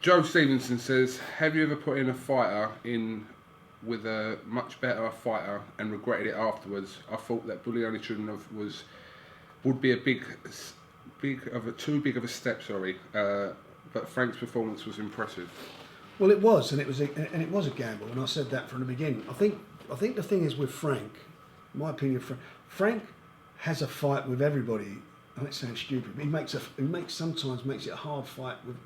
Joe Stevenson says, have you ever put in a fighter in with a much better fighter and regretted it afterwards? I thought that Bullioni Chudinov would be too big of a step, but Frank's performance was impressive. Well, it was, and it was a gamble, and I said that from the beginning. I think the thing is with Frank, in my opinion, Frank has a fight with everybody. And it sounds stupid, but he sometimes makes it a hard fight with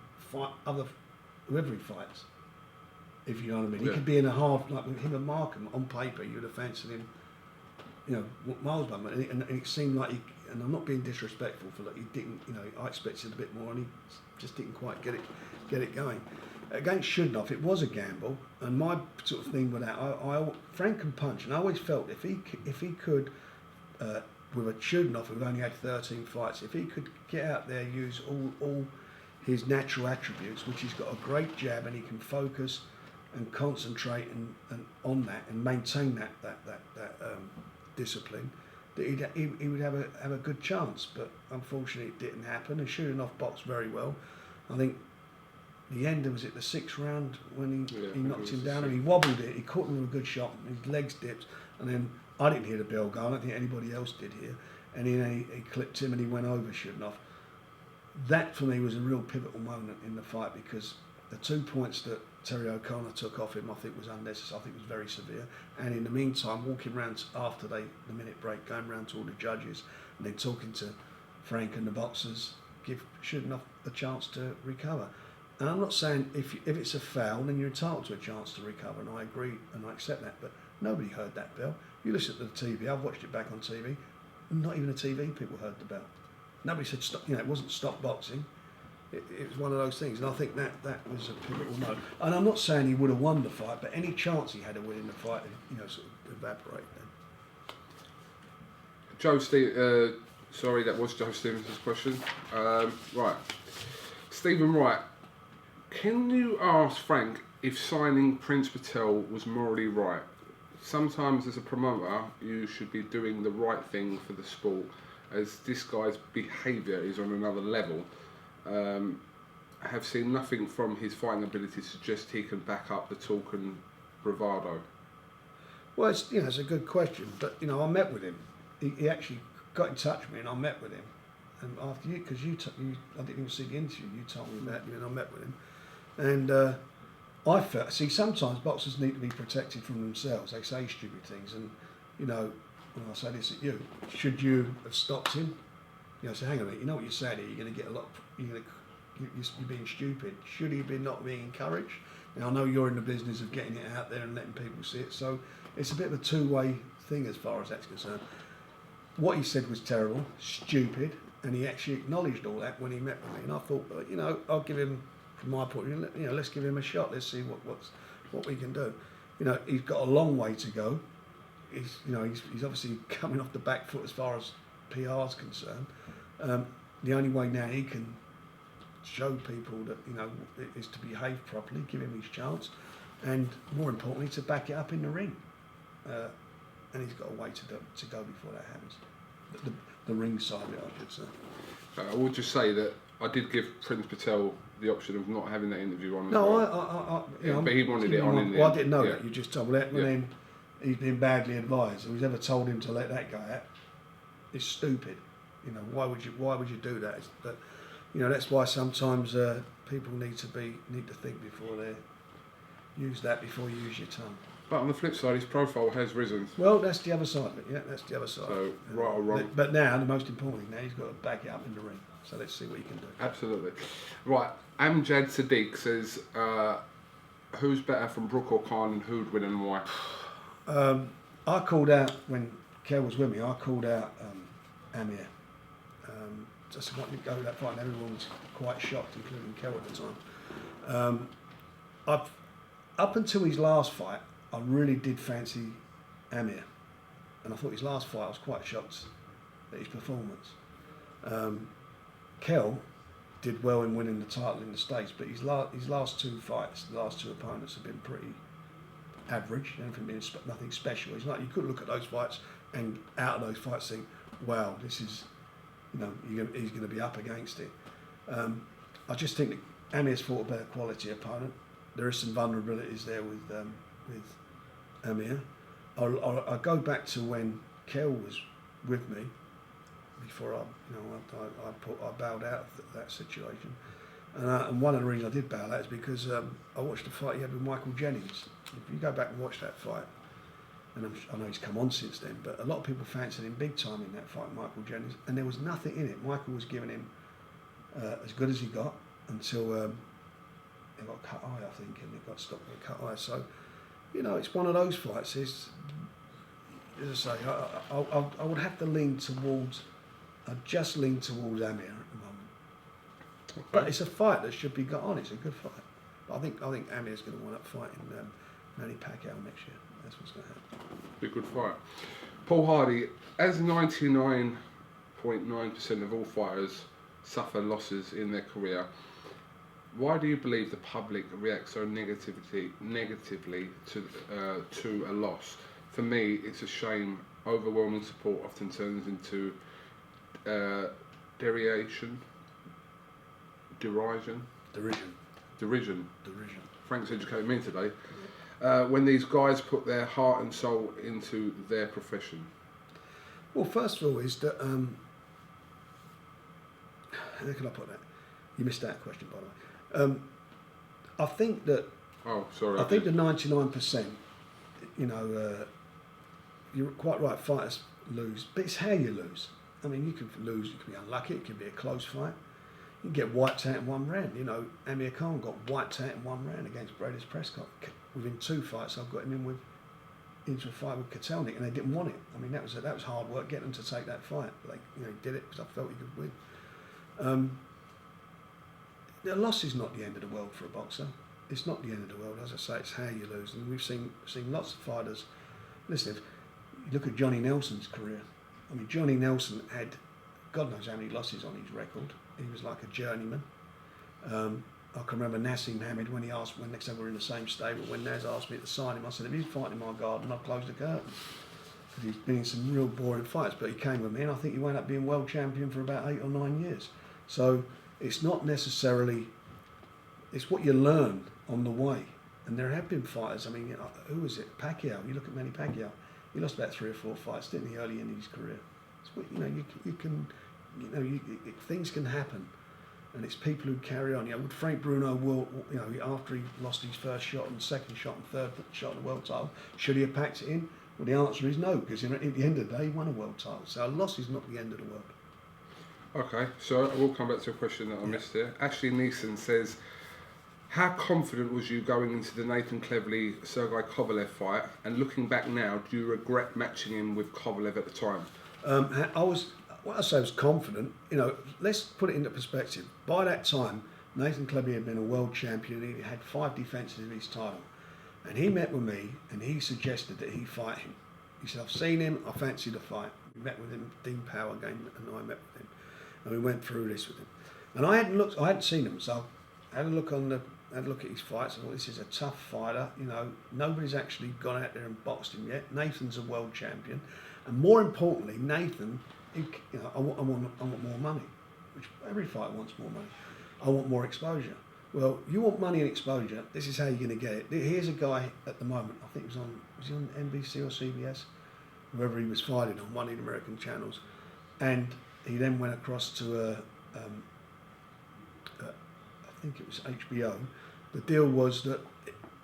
whoever he fights. If you know what I mean, yeah. He could be in a hard, like with him and Markham on paper, you'd have fancied him, you know, miles by him, and it seemed like he. And I'm not being disrespectful for that. He didn't, you know, I expected a bit more, and he just didn't quite get it going. Against Chudinov, it was a gamble, and my sort of thing with that, Frank can punch, and I always felt if he could, with a Chudinov who'd only had 13 fights, if he could get out there, use all his natural attributes, which he's got a great jab, and he can focus and concentrate and on that and maintain that discipline, that he would have a good chance. But unfortunately, it didn't happen. And Chudinov boxed very well. I think the end was at the 6th round when he knocked him down and he wobbled it. He caught him with a good shot. And his legs dipped, and then I didn't hear the bell go. I don't think anybody else did hear. And then he clipped him and he went over Chudinov. That for me was a real pivotal moment in the fight, because the 2 points that Terry O'Connor took off him, I think was unnecessary. I think it was very severe. And in the meantime, walking around after the minute break, going round to all the judges and then talking to Frank and the boxers, give Chudinov a chance to recover. And I'm not saying if it's a foul, then you're entitled to a chance to recover, and I agree and I accept that. But nobody heard that bell. You listen to the TV. I've watched it back on TV. Not even the TV people heard the bell. Nobody said stop. You know, it wasn't stop boxing. it was one of those things, and I think that was a pivotal note. And I'm not saying he would have won the fight, but any chance he had of winning the fight, sort of evaporated then. Sorry, that was Joe Stevens' question. Right, Stephen Wright, can you ask Frank if signing Prince Patel was morally right? Sometimes as a promoter, you should be doing the right thing for the sport, as this guy's behaviour is on another level. I have seen nothing from his fighting ability to suggest he can back up the talk and bravado. Well, it's a good question, but I met with him. He actually got in touch with me, and I met with him. And after you, because I didn't even see the interview. You told me about him, and I met with him. And I felt, sometimes boxers need to be protected from themselves. They say stupid things, and when I say this at you, should you have stopped him? So hang on a minute, you know what you're saying here, you're going to get a lot, you're being stupid. Should he be not being encouraged? Now I know you're in the business of getting it out there and letting people see it, so it's a bit of a two-way thing as far as that's concerned. What he said was terrible, stupid, and he actually acknowledged all that when he met with me, and I thought, I'll give him, from my point of view, let's give him a shot, let's see what we can do. He's got a long way to go. He's obviously coming off the back foot as far as PR is concerned. The only way now he can show people that is to behave properly, give him his chance, and more importantly to back it up in the ring. And he's got a way to go before that happens. The ring side of it, I should say. I would just say that I did give Prince Patel the option of not having that interview on. No, but he wanted it on in the Well, end. I didn't know that. You just told me that, and then he's been badly advised. Who's ever told him to let that go out? It's stupid. Why would you do that? But that's why sometimes people need to think before they use that, before you use your tongue. But on the flip side, his profile has risen. Well, that's the other side of it. Yeah, that's the other side. So right or wrong. But now the most important thing now, he's got to back it up in the ring. So let's see what he can do. Absolutely. Right, Amjad Sadiq says, who's better from Brook or Khan, and who'd win and why? I called out, when Kel was with me, I called out Amir. Just wanted to go to that fight, and everyone was quite shocked, including Kel at the time. Up until his last fight, I really did fancy Amir. And I thought his last fight, I was quite shocked at his performance. Kel did well in winning the title in the States, but his last two fights, the last two opponents have been pretty average, nothing special. It's like you could look at those fights and out of those fights think, wow, this is, he's going to be up against it. I just think that Amir's fought a better quality opponent. There is some vulnerabilities there with Amir. I'll go back to when Kel was with me before I bowed out of that situation. And one of the reasons I did bow out is because I watched the fight he had with Michael Jennings. If you go back and watch that fight, and I know he's come on since then, but a lot of people fancied him big time in that fight, Michael Jennings, and there was nothing in it. Michael was giving him as good as he got until he got cut eye, I think, and he got stopped with a cut eye. So, it's one of those fights. As I say, I would have to lean towards, I'd just lean towards Amir at the moment. Okay. But it's a fight that should be got on. It's a good fight. But I think Amir's going to wind up fighting Manny Pacquiao next year. That's what's going to happen. Be a good fight. Paul Hardy, as 99.9% of all fighters suffer losses in their career, why do you believe the public reacts so negatively to a loss? For me, it's a shame. Overwhelming support often turns into derision. Frank's educated me today. When these guys put their heart and soul into their profession. Well, first of all, is that how can I put that? You missed that question, by the way. I think that. Oh, sorry. I think the 99%. You're quite right. Fighters lose, but it's how you lose. I mean, you can lose. You can be unlucky. It can be a close fight. You can get wiped out in one round. Amir Khan got wiped out in one round against Bradis Prescott. Within 2 fights, I've got him into a fight with Kotelnik, and they didn't want it. I mean, that was hard work getting them to take that fight. But he did it because I felt he could win. a loss is not the end of the world for a boxer. It's not the end of the world. As I say, it's how you lose. And we've seen lots of fighters. Listen, if you look at Johnny Nelson's career. I mean, Johnny Nelson had God knows how many losses on his record. He was like a journeyman. I can remember Nassim Hamid when next time we were in the same stable, when Naz asked me to sign him, I said, if he's fighting in my garden, I'll close the curtain. Because he's been in some real boring fights, but he came with me, and I think he wound up being world champion for about 8 or 9 years. So it's not necessarily, it's what you learn on the way. And there have been fighters, I mean, who was it? Pacquiao. You look at Manny Pacquiao. He lost about 3 or 4 fights, didn't he, early in his career? It's what, things can happen. And it's people who carry on. Would Frank Bruno, after he lost his first shot and second shot and third shot at the world title, should he have packed it in? Well, the answer is no, because at the end of the day, he won a world title. So a loss is not the end of the world. Okay, so we'll come back to a question that I missed here. Ashley Neeson says, how confident was you going into the Nathan Cleverly-Sergey Kovalev fight? And looking back now, do you regret matching him with Kovalev at the time? What I say was confident. Let's put it into perspective. By that time, Nathan Cleverly had been a world champion. He had 5 defences of his title. And he met with me and he suggested that he fight him. He said, I've seen him, I fancy the fight. We met with him, Dean Power again, and I met with him. And we went through this with him. And I hadn't seen him, so I had a look at his fights. I thought, this is a tough fighter. Nobody's actually gone out there and boxed him yet. Nathan's a world champion. And more importantly, Nathan, I want more money, which every fighter wants more money. I want more exposure. Well, you want money and exposure, this is how you're going to get it. Here's a guy at the moment, I think was he on NBC or CBS? Whoever he was fighting on, one of the American channels. And he then went across to I think it was HBO. The deal was that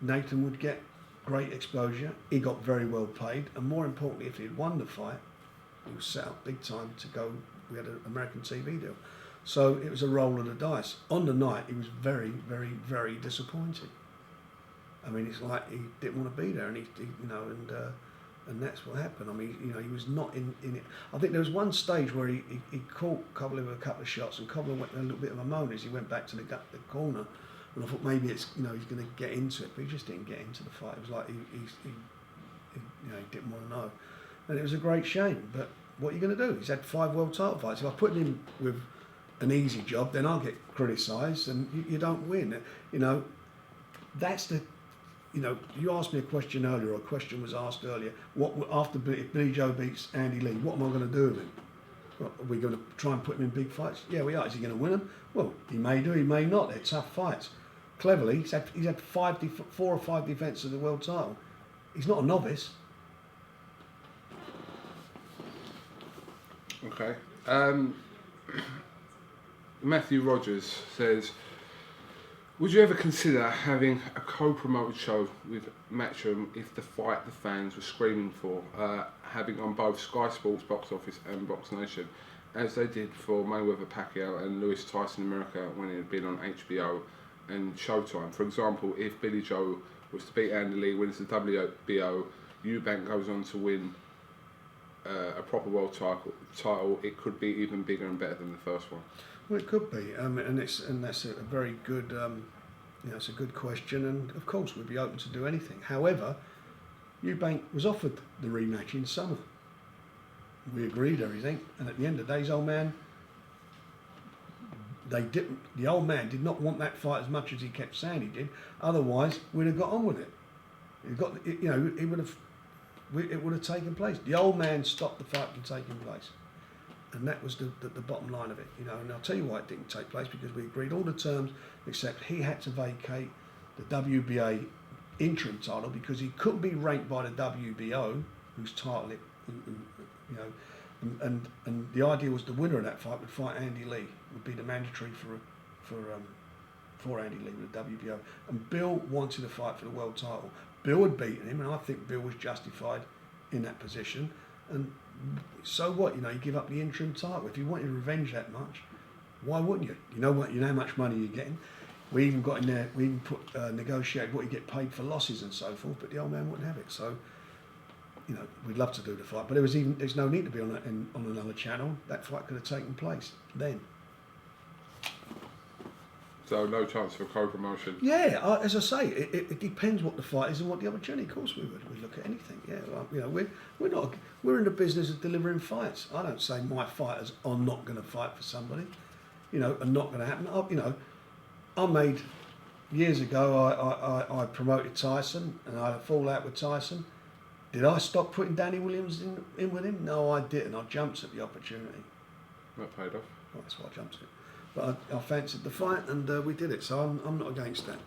Nathan would get great exposure, he got very well paid, and more importantly, if he had won the fight, he was set up big time to go. We had an American TV deal. So it was a roll of the dice. On the night, he was very, very, very disappointed. I mean, it's like he didn't want to be there, and and that's what happened. I mean, he was not in it. I think there was one stage where he caught Kovalev with a couple of shots, and Kovalev went a little bit of a moan as he went back to the corner. And I thought maybe it's he's going to get into it, but he just didn't get into the fight. It was like he didn't want to know, and it was a great shame. But what are you going to do? He's had 5 world title fights. If I put him with an easy job, then I'll get criticised, and you don't win. That's the. You asked me a question earlier, or a question was asked earlier. If Billy Joe beats Andy Lee, what am I going to do with him? Are we going to try and put him in big fights? Yeah, we are. Is he going to win them? Well, he may do, he may not. They're tough fights. Cleverly, he's had 4 or 5 defences of the world title. He's not a novice. Okay. Matthew Rogers says, would you ever consider having a co-promoted show with Matchroom if the fight the fans were screaming for, having on both Sky Sports Box Office and BoxNation, as they did for Mayweather Pacquiao and Lewis Tyson America when it had been on HBO and Showtime? For example, if Billy Joe was to beat Andy Lee, wins the WBO, Eubank goes on to win a proper world title, it could be even bigger and better than the first one. Well, it could be, and that's a very good, it's a good question, and of course we'd be open to do anything. However, Eubank was offered the rematch in summer. We agreed everything, and at the end of the day, his old man, the old man did not want that fight as much as he kept saying he did. Otherwise, we'd have got on with it. It would have taken place. The old man stopped the fight from taking place. And that was the bottom line of it, And I'll tell you why it didn't take place, because we agreed all the terms, except he had to vacate the WBA interim title because he couldn't be ranked by the WBO, whose title it, and the idea was the winner of that fight would fight Andy Lee, would be the mandatory for Andy Lee with the WBO. And Bill wanted to fight for the world title. Bill had beaten him, and I think Bill was justified in that position. And so what? You give up the interim title. If you wanted revenge that much, why wouldn't you? You know how much money you're getting. We even got in there. We even negotiated what you get paid for losses and so forth. But the old man wouldn't have it. So, we'd love to do the fight, but there's no need to be on another channel. That fight could have taken place then. So no chance for co-promotion. Yeah, as I say, it depends what the fight is and what the opportunity. Of course, we look at anything. Yeah, well, you know, we're in the business of delivering fights. I don't say my fighters are not going to fight for somebody, you know, are not going to happen. I made years ago. I promoted Tyson, and I had a fallout with Tyson. Did I stop putting Danny Williams in with him? No, I didn't. I jumped at the opportunity. That paid off. Well, that's why I jumped at it. But I fancied the fight, and we did it. So I'm not against that.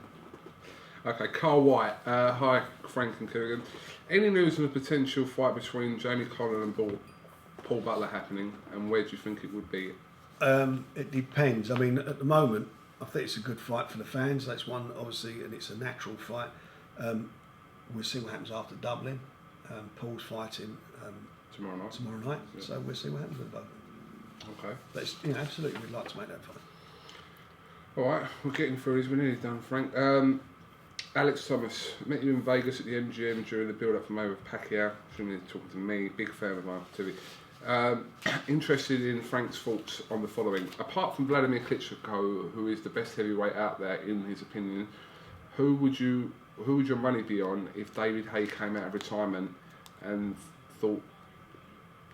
Okay, Carl White. Hi, Frank and Kugan. Any news on a potential fight between Jamie Collin and Paul Butler happening, and where do you think it would be? It depends. I mean, at the moment, I think it's a good fight for the fans. That's one, obviously, and it's a natural fight. We'll see what happens after Dublin. Paul's fighting Tomorrow night. Yeah. So we'll see what happens with both. Okay. But absolutely, we'd like to make that fight. All right, we're getting through these. We're nearly done, Frank. Alex Thomas, met you in Vegas at the MGM during the build-up for May with Pacquiao. Shouldn't be talking to me. Big fan of my activity. Interested in Frank's thoughts on the following. Apart from Vladimir Klitschko, who is the best heavyweight out there in his opinion, who would your money be on if David Haye came out of retirement and thought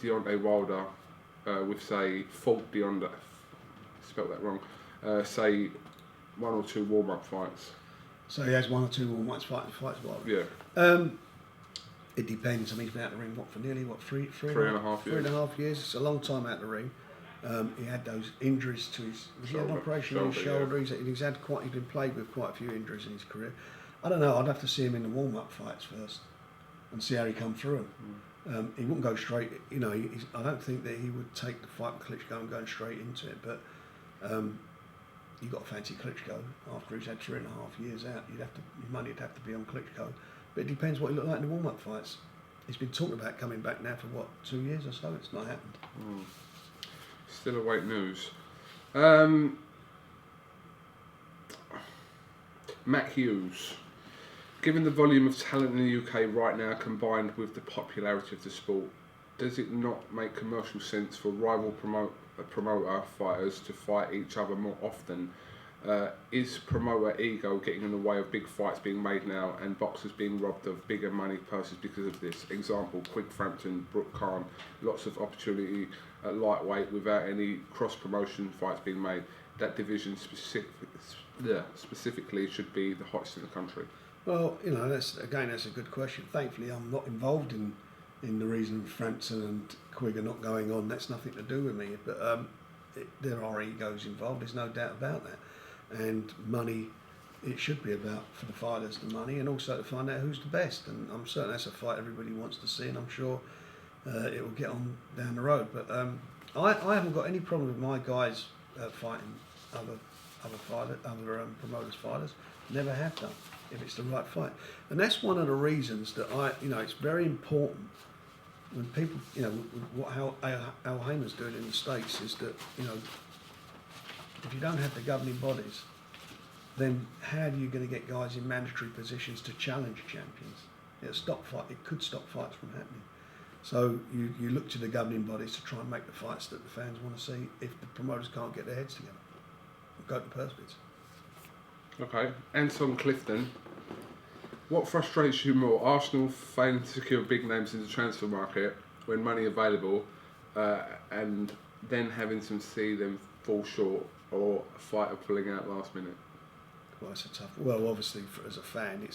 Deontay Wilder with, say, fought Deontay, spelt that wrong, say 1 or 2 warm-up fights? So he has 1 or 2 warm-up fights Wilder? Yeah. It depends. I mean, he's been out the ring, for nearly, 3 and a half years. 3.5 years. It's a long time out the ring. He had those injuries to his... He had an operation on his shoulder. Yeah. He's been plagued with quite a few injuries in his career. I don't know. I'd have to see him in the warm-up fights first and see how he come through them. He wouldn't go straight... You know, I don't think that he would take the fight with Klitschko and go straight into it, but... You've got to fancy Klitschko after he's had 3.5 years out. Your money would have to be on Klitschko. But it depends what he looked like in the warm-up fights. He's been talking about coming back now for, 2 years or so? It's not happened. Still await news. Matt Hughes. Given the volume of talent in the UK right now combined with the popularity of the sport, does it not make commercial sense for rival promoter fighters to fight each other more often? Is promoter ego getting in the way of big fights being made now and boxers being robbed of bigger money purses because of this? Example, Quick Frampton, Brooke Khan, lots of opportunity at lightweight without any cross-promotion fights being made. That division specifically should be the hottest in the country. Well, you know, that's a good question. Thankfully, I'm not involved in the reason Frampton and Quigg are not going on. That's nothing to do with me. But there are egos involved. There's no doubt about that. And money, it should be about, for the fighters, the money, and also to find out who's the best. And I'm certain that's a fight everybody wants to see, and I'm sure it will get on down the road. But I haven't got any problem with my guys fighting other promoters' fighters. Never have done, if it's the right fight. And that's one of the reasons that it's very important when people, how Al Haymon's doing in the States is that, if you don't have the governing bodies, then how are you going to get guys in mandatory positions to challenge champions? It could stop fights from happening. So you look to the governing bodies to try and make the fights that the fans want to see if the promoters can't get their heads together. Go to purse bids. Okay, Anton Clifton. What frustrates you more? Arsenal failing to secure big names in the transfer market when money available, and then having to see them fall short, or a fighter pulling out last minute? Well, it's a tough. Well, obviously, as a fan,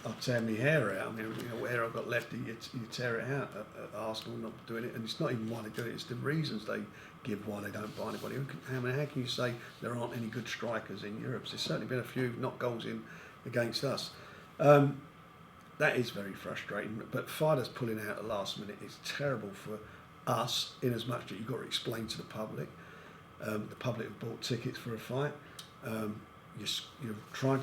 I'll tear my hair out. I mean, what hair I've got left, you tear it out at Arsenal not doing it, and it's not even why they do it; it's the reasons they give why they don't buy anybody. How can you say there aren't any good strikers in Europe? There's certainly been a few knock goals in against us. That is very frustrating. But fighters pulling out at the last minute is terrible for us, in as much that you've got to explain to the public. The public have bought tickets for a fight. You're trying,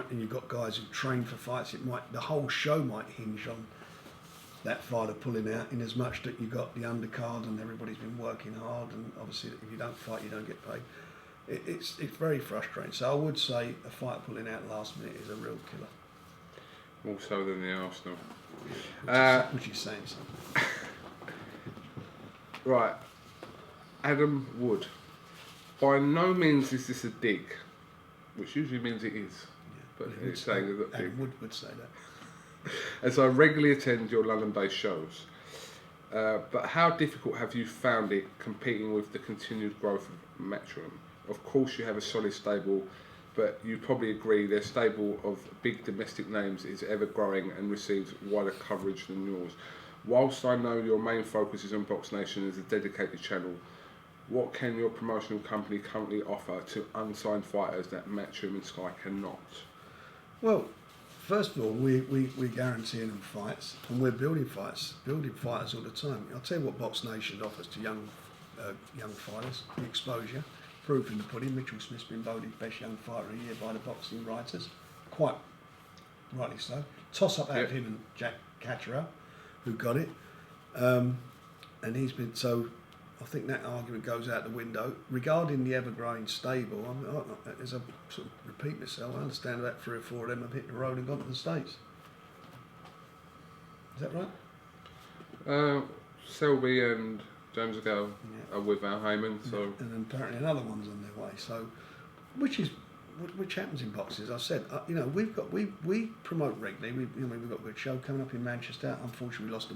and you've got guys who train for fights. The whole show might hinge on that fighter pulling out, in as much that you've got the undercard and everybody's been working hard, and obviously if you don't fight, you don't get paid. It's very frustrating. So I would say a fighter pulling out last minute is a real killer. More so than the Arsenal. Which is saying something. Right, Adam Wood. By no means is this a dig, which usually means it is. Yeah. But Well, it's saying that Adam would say that. as I regularly attend your London-based shows. But how difficult have you found it competing with the continued growth of Metronome? Of course you have a solid stable, but you probably agree their stable of big domestic names is ever growing and receives wider coverage than yours. Whilst I know your main focus is on BoxNation as a dedicated channel, what can your promotional company currently offer to unsigned fighters that Metronome and Sky cannot? Well, first of all, we're guaranteeing them fights, and we're building fighters all the time. I'll tell you what BoxNation offers to young fighters: the exposure, proof in the pudding. Mitchell Smith's been voted best young fighter of the year by the boxing writers, quite rightly so. Toss up out of him and Jack Catterall, who got it, and he's been so. I think that argument goes out the window. Regarding the ever-growing stable, as I sort of repeat myself, I understand about 3 or 4 of them have hit the road and gone to the States. Is that right? Selby and James Agal are with Al Heyman, so and apparently another one's on their way. So, which happens in boxing. As I said, we promote regularly. We've got a good show coming up in Manchester. Unfortunately, we lost the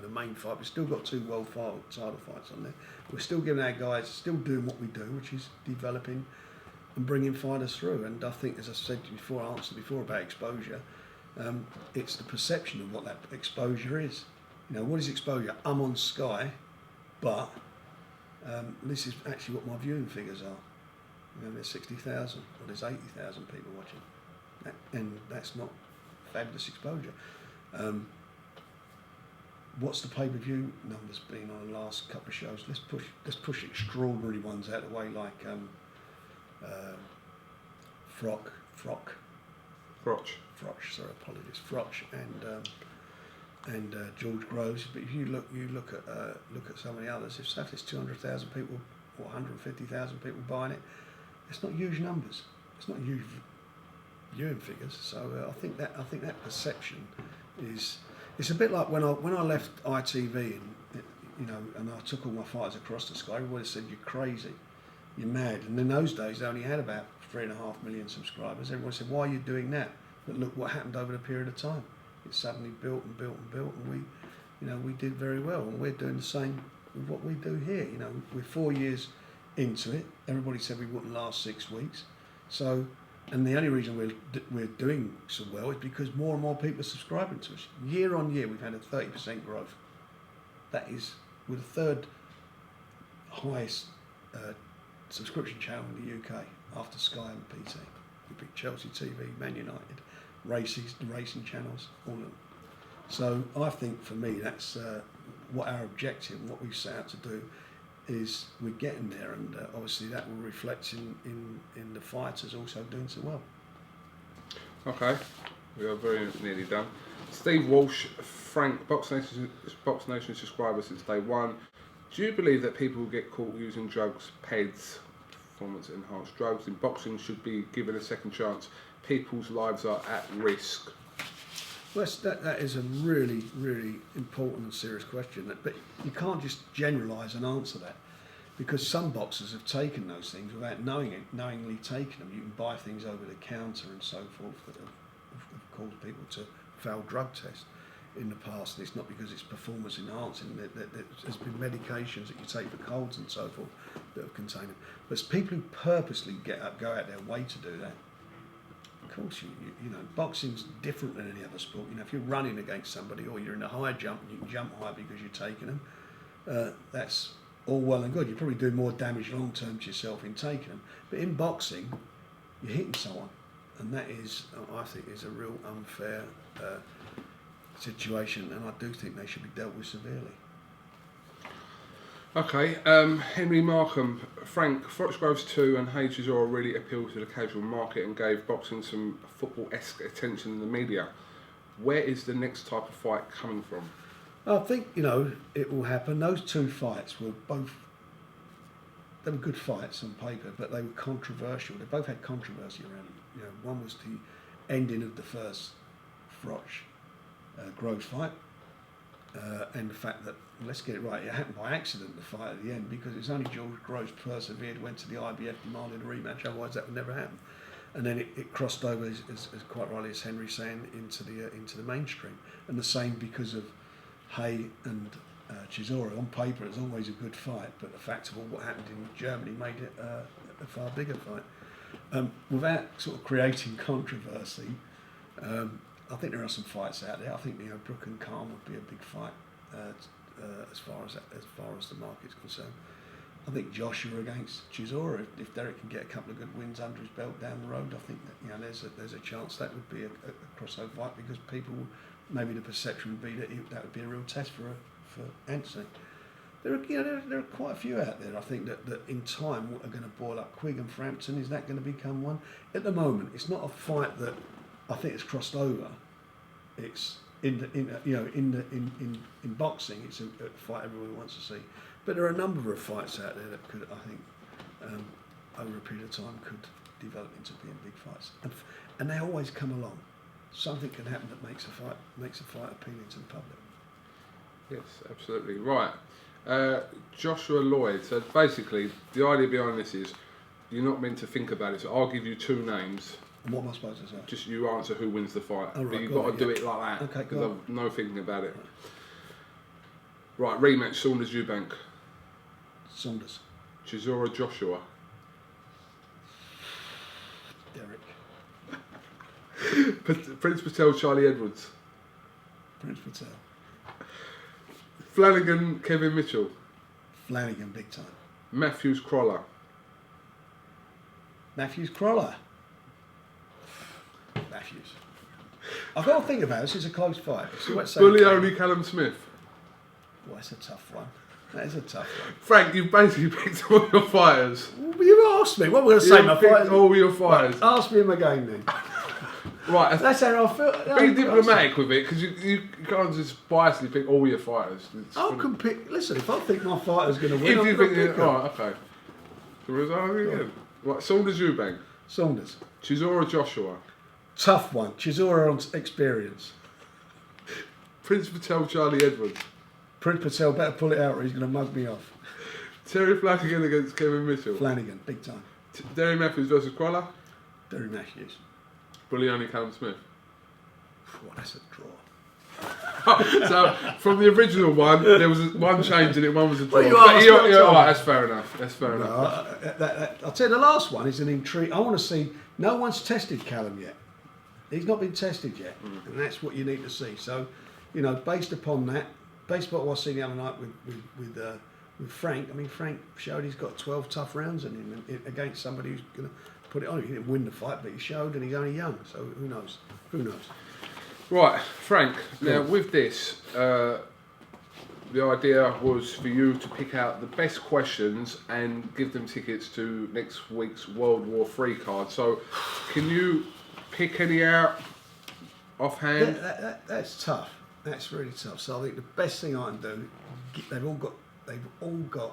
main fight. We've still got 2 world title fights on there. We're still giving our guys, still doing what we do, which is developing and bringing fighters through. And I think, as I said before, I answered before about exposure. It's the perception of what that exposure is. What is exposure? I'm on Sky, but this is actually what my viewing figures are. There's 60,000 or there's 80,000 people watching, and that's not fabulous exposure. What's the pay-per-view numbers been on the last couple of shows? Let's push extraordinary ones out of the way, like Froch. Sorry, apologies. Froch and George Groves. But if you look at some of the others, if there's 200,000 people or 150,000 people buying it, it's not huge numbers. It's not huge viewing figures. So I think that perception is. It's a bit like when I left ITV and I took all my fighters across to Sky. Everybody said you're crazy, you're mad. And in those days they only had about 3.5 million subscribers. Everyone said, why are you doing that? But look what happened over the period of time. It suddenly built and built and built, and we did very well. And we're doing the same with what we do here. We're 4 years into it. Everybody said we wouldn't last 6 weeks. So, and the only reason we're doing so well is because more and more people are subscribing to us. Year on year, we've had a 30% growth. That is, we're the 3rd highest subscription channel in the UK after Sky and PT. We beat Chelsea TV, Man United, the racing channels, all of them. So I think for me, that's what our objective and what we've set out to do is we're getting there, and obviously that will reflect in the fighters also doing so well. Okay, we are very nearly done. Steve Walsh, Frank, BoxNation subscriber since day one. Do you believe that people who get caught using drugs, PEDs, performance enhanced drugs in boxing should be given a second chance? People's lives are at risk. Well, that is a really, really important and serious question. But you can't just generalise and answer that, because some boxers have taken those things without knowingly taking them. You can buy things over the counter and so forth that have caused people to fail drug tests in the past. And it's not because it's performance enhancing. There's been medications that you take for colds and so forth that have contained them. But it's people who purposely go out their way to do that. Of course, boxing's different than any other sport. If you're running against somebody or you're in a high jump and you can jump high because you're taking them, that's all well and good. You're probably doing more damage long term to yourself in taking them. But in boxing, you're hitting someone, and that is, I think, is a real unfair situation, and I do think they should be dealt with severely. Okay, Henry Markham, Frank, Froch Groves 2 and Hayes Rizor really appealed to the casual market and gave boxing some football-esque attention in the media. Where is the next type of fight coming from? I think, it will happen. Those 2 fights were they were good fights on paper, but they were controversial. They both had controversy around them. One was the ending of the first Froch Groves fight, and the fact that, let's get it right, it happened by accident, the fight at the end, because it's only George Groves persevered, went to the IBF, demanded a rematch, otherwise that would never happen. and then it crossed over, as quite rightly as Henry's saying, into the mainstream. And the same because of Hay and Chisora. On paper, it's always a good fight, but the fact of all what happened in Germany made it a far bigger fight. Without sort of creating controversy, I think there are some fights out there. I think Brook and Khan would be a big fight as far as the market's concerned. I think Joshua against Chisora, if Derek can get a couple of good wins under his belt down the road, I think that there's a chance that would be a crossover fight, because people, maybe the perception would be that would be a real test for Anthony. There are quite a few out there. I think that in time are going to boil up. Quigg and Frampton, is that going to become one? At the moment, it's not a fight that I think it's crossed over. It's in boxing, it's a fight everyone wants to see. But there are a number of fights out there that could, I think, over a period of time, could develop into being big fights, and they always come along. Something can happen that makes a fight appealing to the public. Yes, absolutely. Right. Joshua Lloyd. So basically, the idea behind this is you're not meant to think about it. So I'll give you two names. And what am I supposed to say? Just you answer who wins the fight. Oh, right, but you've got to do it like that. Okay, because I've no thinking about it. Right, rematch Saunders Eubank. Saunders. Chisora Joshua. Derek. Prince Patel Charlie Edwards. Prince Patel. Flanagan Kevin Mitchell. Flanagan, big time. Matthews Crolla. Matthews Crolla. Matthews. I've got to think about it. This is a close fight. Bullioni Callum Smith. Well, that's a tough one. That is a tough one. Frank, you've basically picked all your fighters. Well, you asked me. What were we going to say? My fighters. All your fighters. Right, ask me him again then. Right. That's how I feel. Be diplomatic with it, because you can't just biasly pick all your fighters. I can pick. Listen, if I think my fighter's going to win, if you think, pick right, okay. So where's that again? Right, Saunders Eubank. Saunders. Chisora Joshua. Tough one. Chisora on experience. Prince Patel Charlie Edwards. Prince Patel better pull it out or he's going to mug me off. Terry Flanagan against Kevin Mitchell. Flanagan, big time. Derry Matthews versus Crolla. Derry Matthews. Bullioni Callum Smith. Oh, that's a draw. So from the original one, there was one change in it. One was a draw. Well, right, that's fair enough. That's fair enough. I'll tell you, the last one is an intrigue. I want to see. No one's tested Callum yet. He's not been tested yet, and that's what you need to see. So, based upon that, based upon what I seen the other night with Frank. I mean, Frank showed he's got 12 tough rounds in him against somebody who's going to put it on. He didn't win the fight, but he showed, and he's only young. So who knows? Who knows? Right, Frank. Now with this, the idea was for you to pick out the best questions and give them tickets to next week's World War III card. So, can you pick any out offhand? That's tough. That's really tough. So I think the best thing I can do, they've all got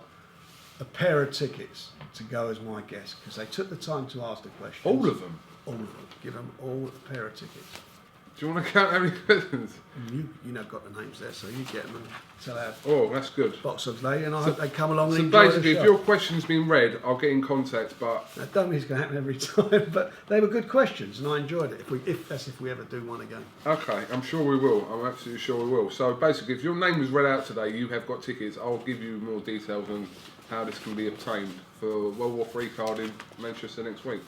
a pair of tickets to go as my guest, because they took the time to ask the questions. All of them? All of them. Give them all a pair of tickets. Do you want to count how many questions? You got the names there, so you get them and tell our that's good. box of lady, and I hope they come along and enjoy enjoy the show. if your question's been read, I'll get in contact, but... I don't think it's going to happen every time, but they were good questions, and I enjoyed it, if we ever do one again. Okay, I'm sure we will. I'm absolutely sure we will. So basically, if your name was read out today, you have got tickets. I'll give you more details on how this can be obtained for World War III card in Manchester next week.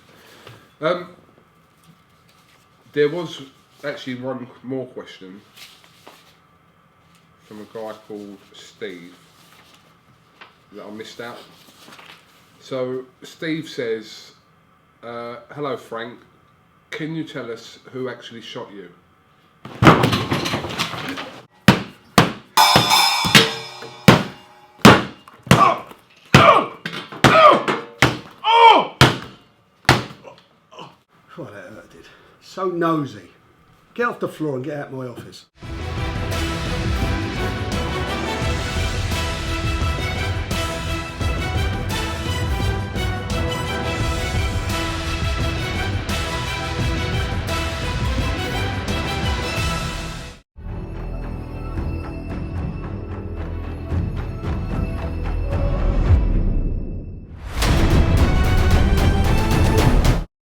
There was actually one more question from a guy called Steve that I missed out. So Steve says, hello Frank, can you tell us who actually shot you? Oh, that hurt, did. So nosy. Get off the floor and get out of my office.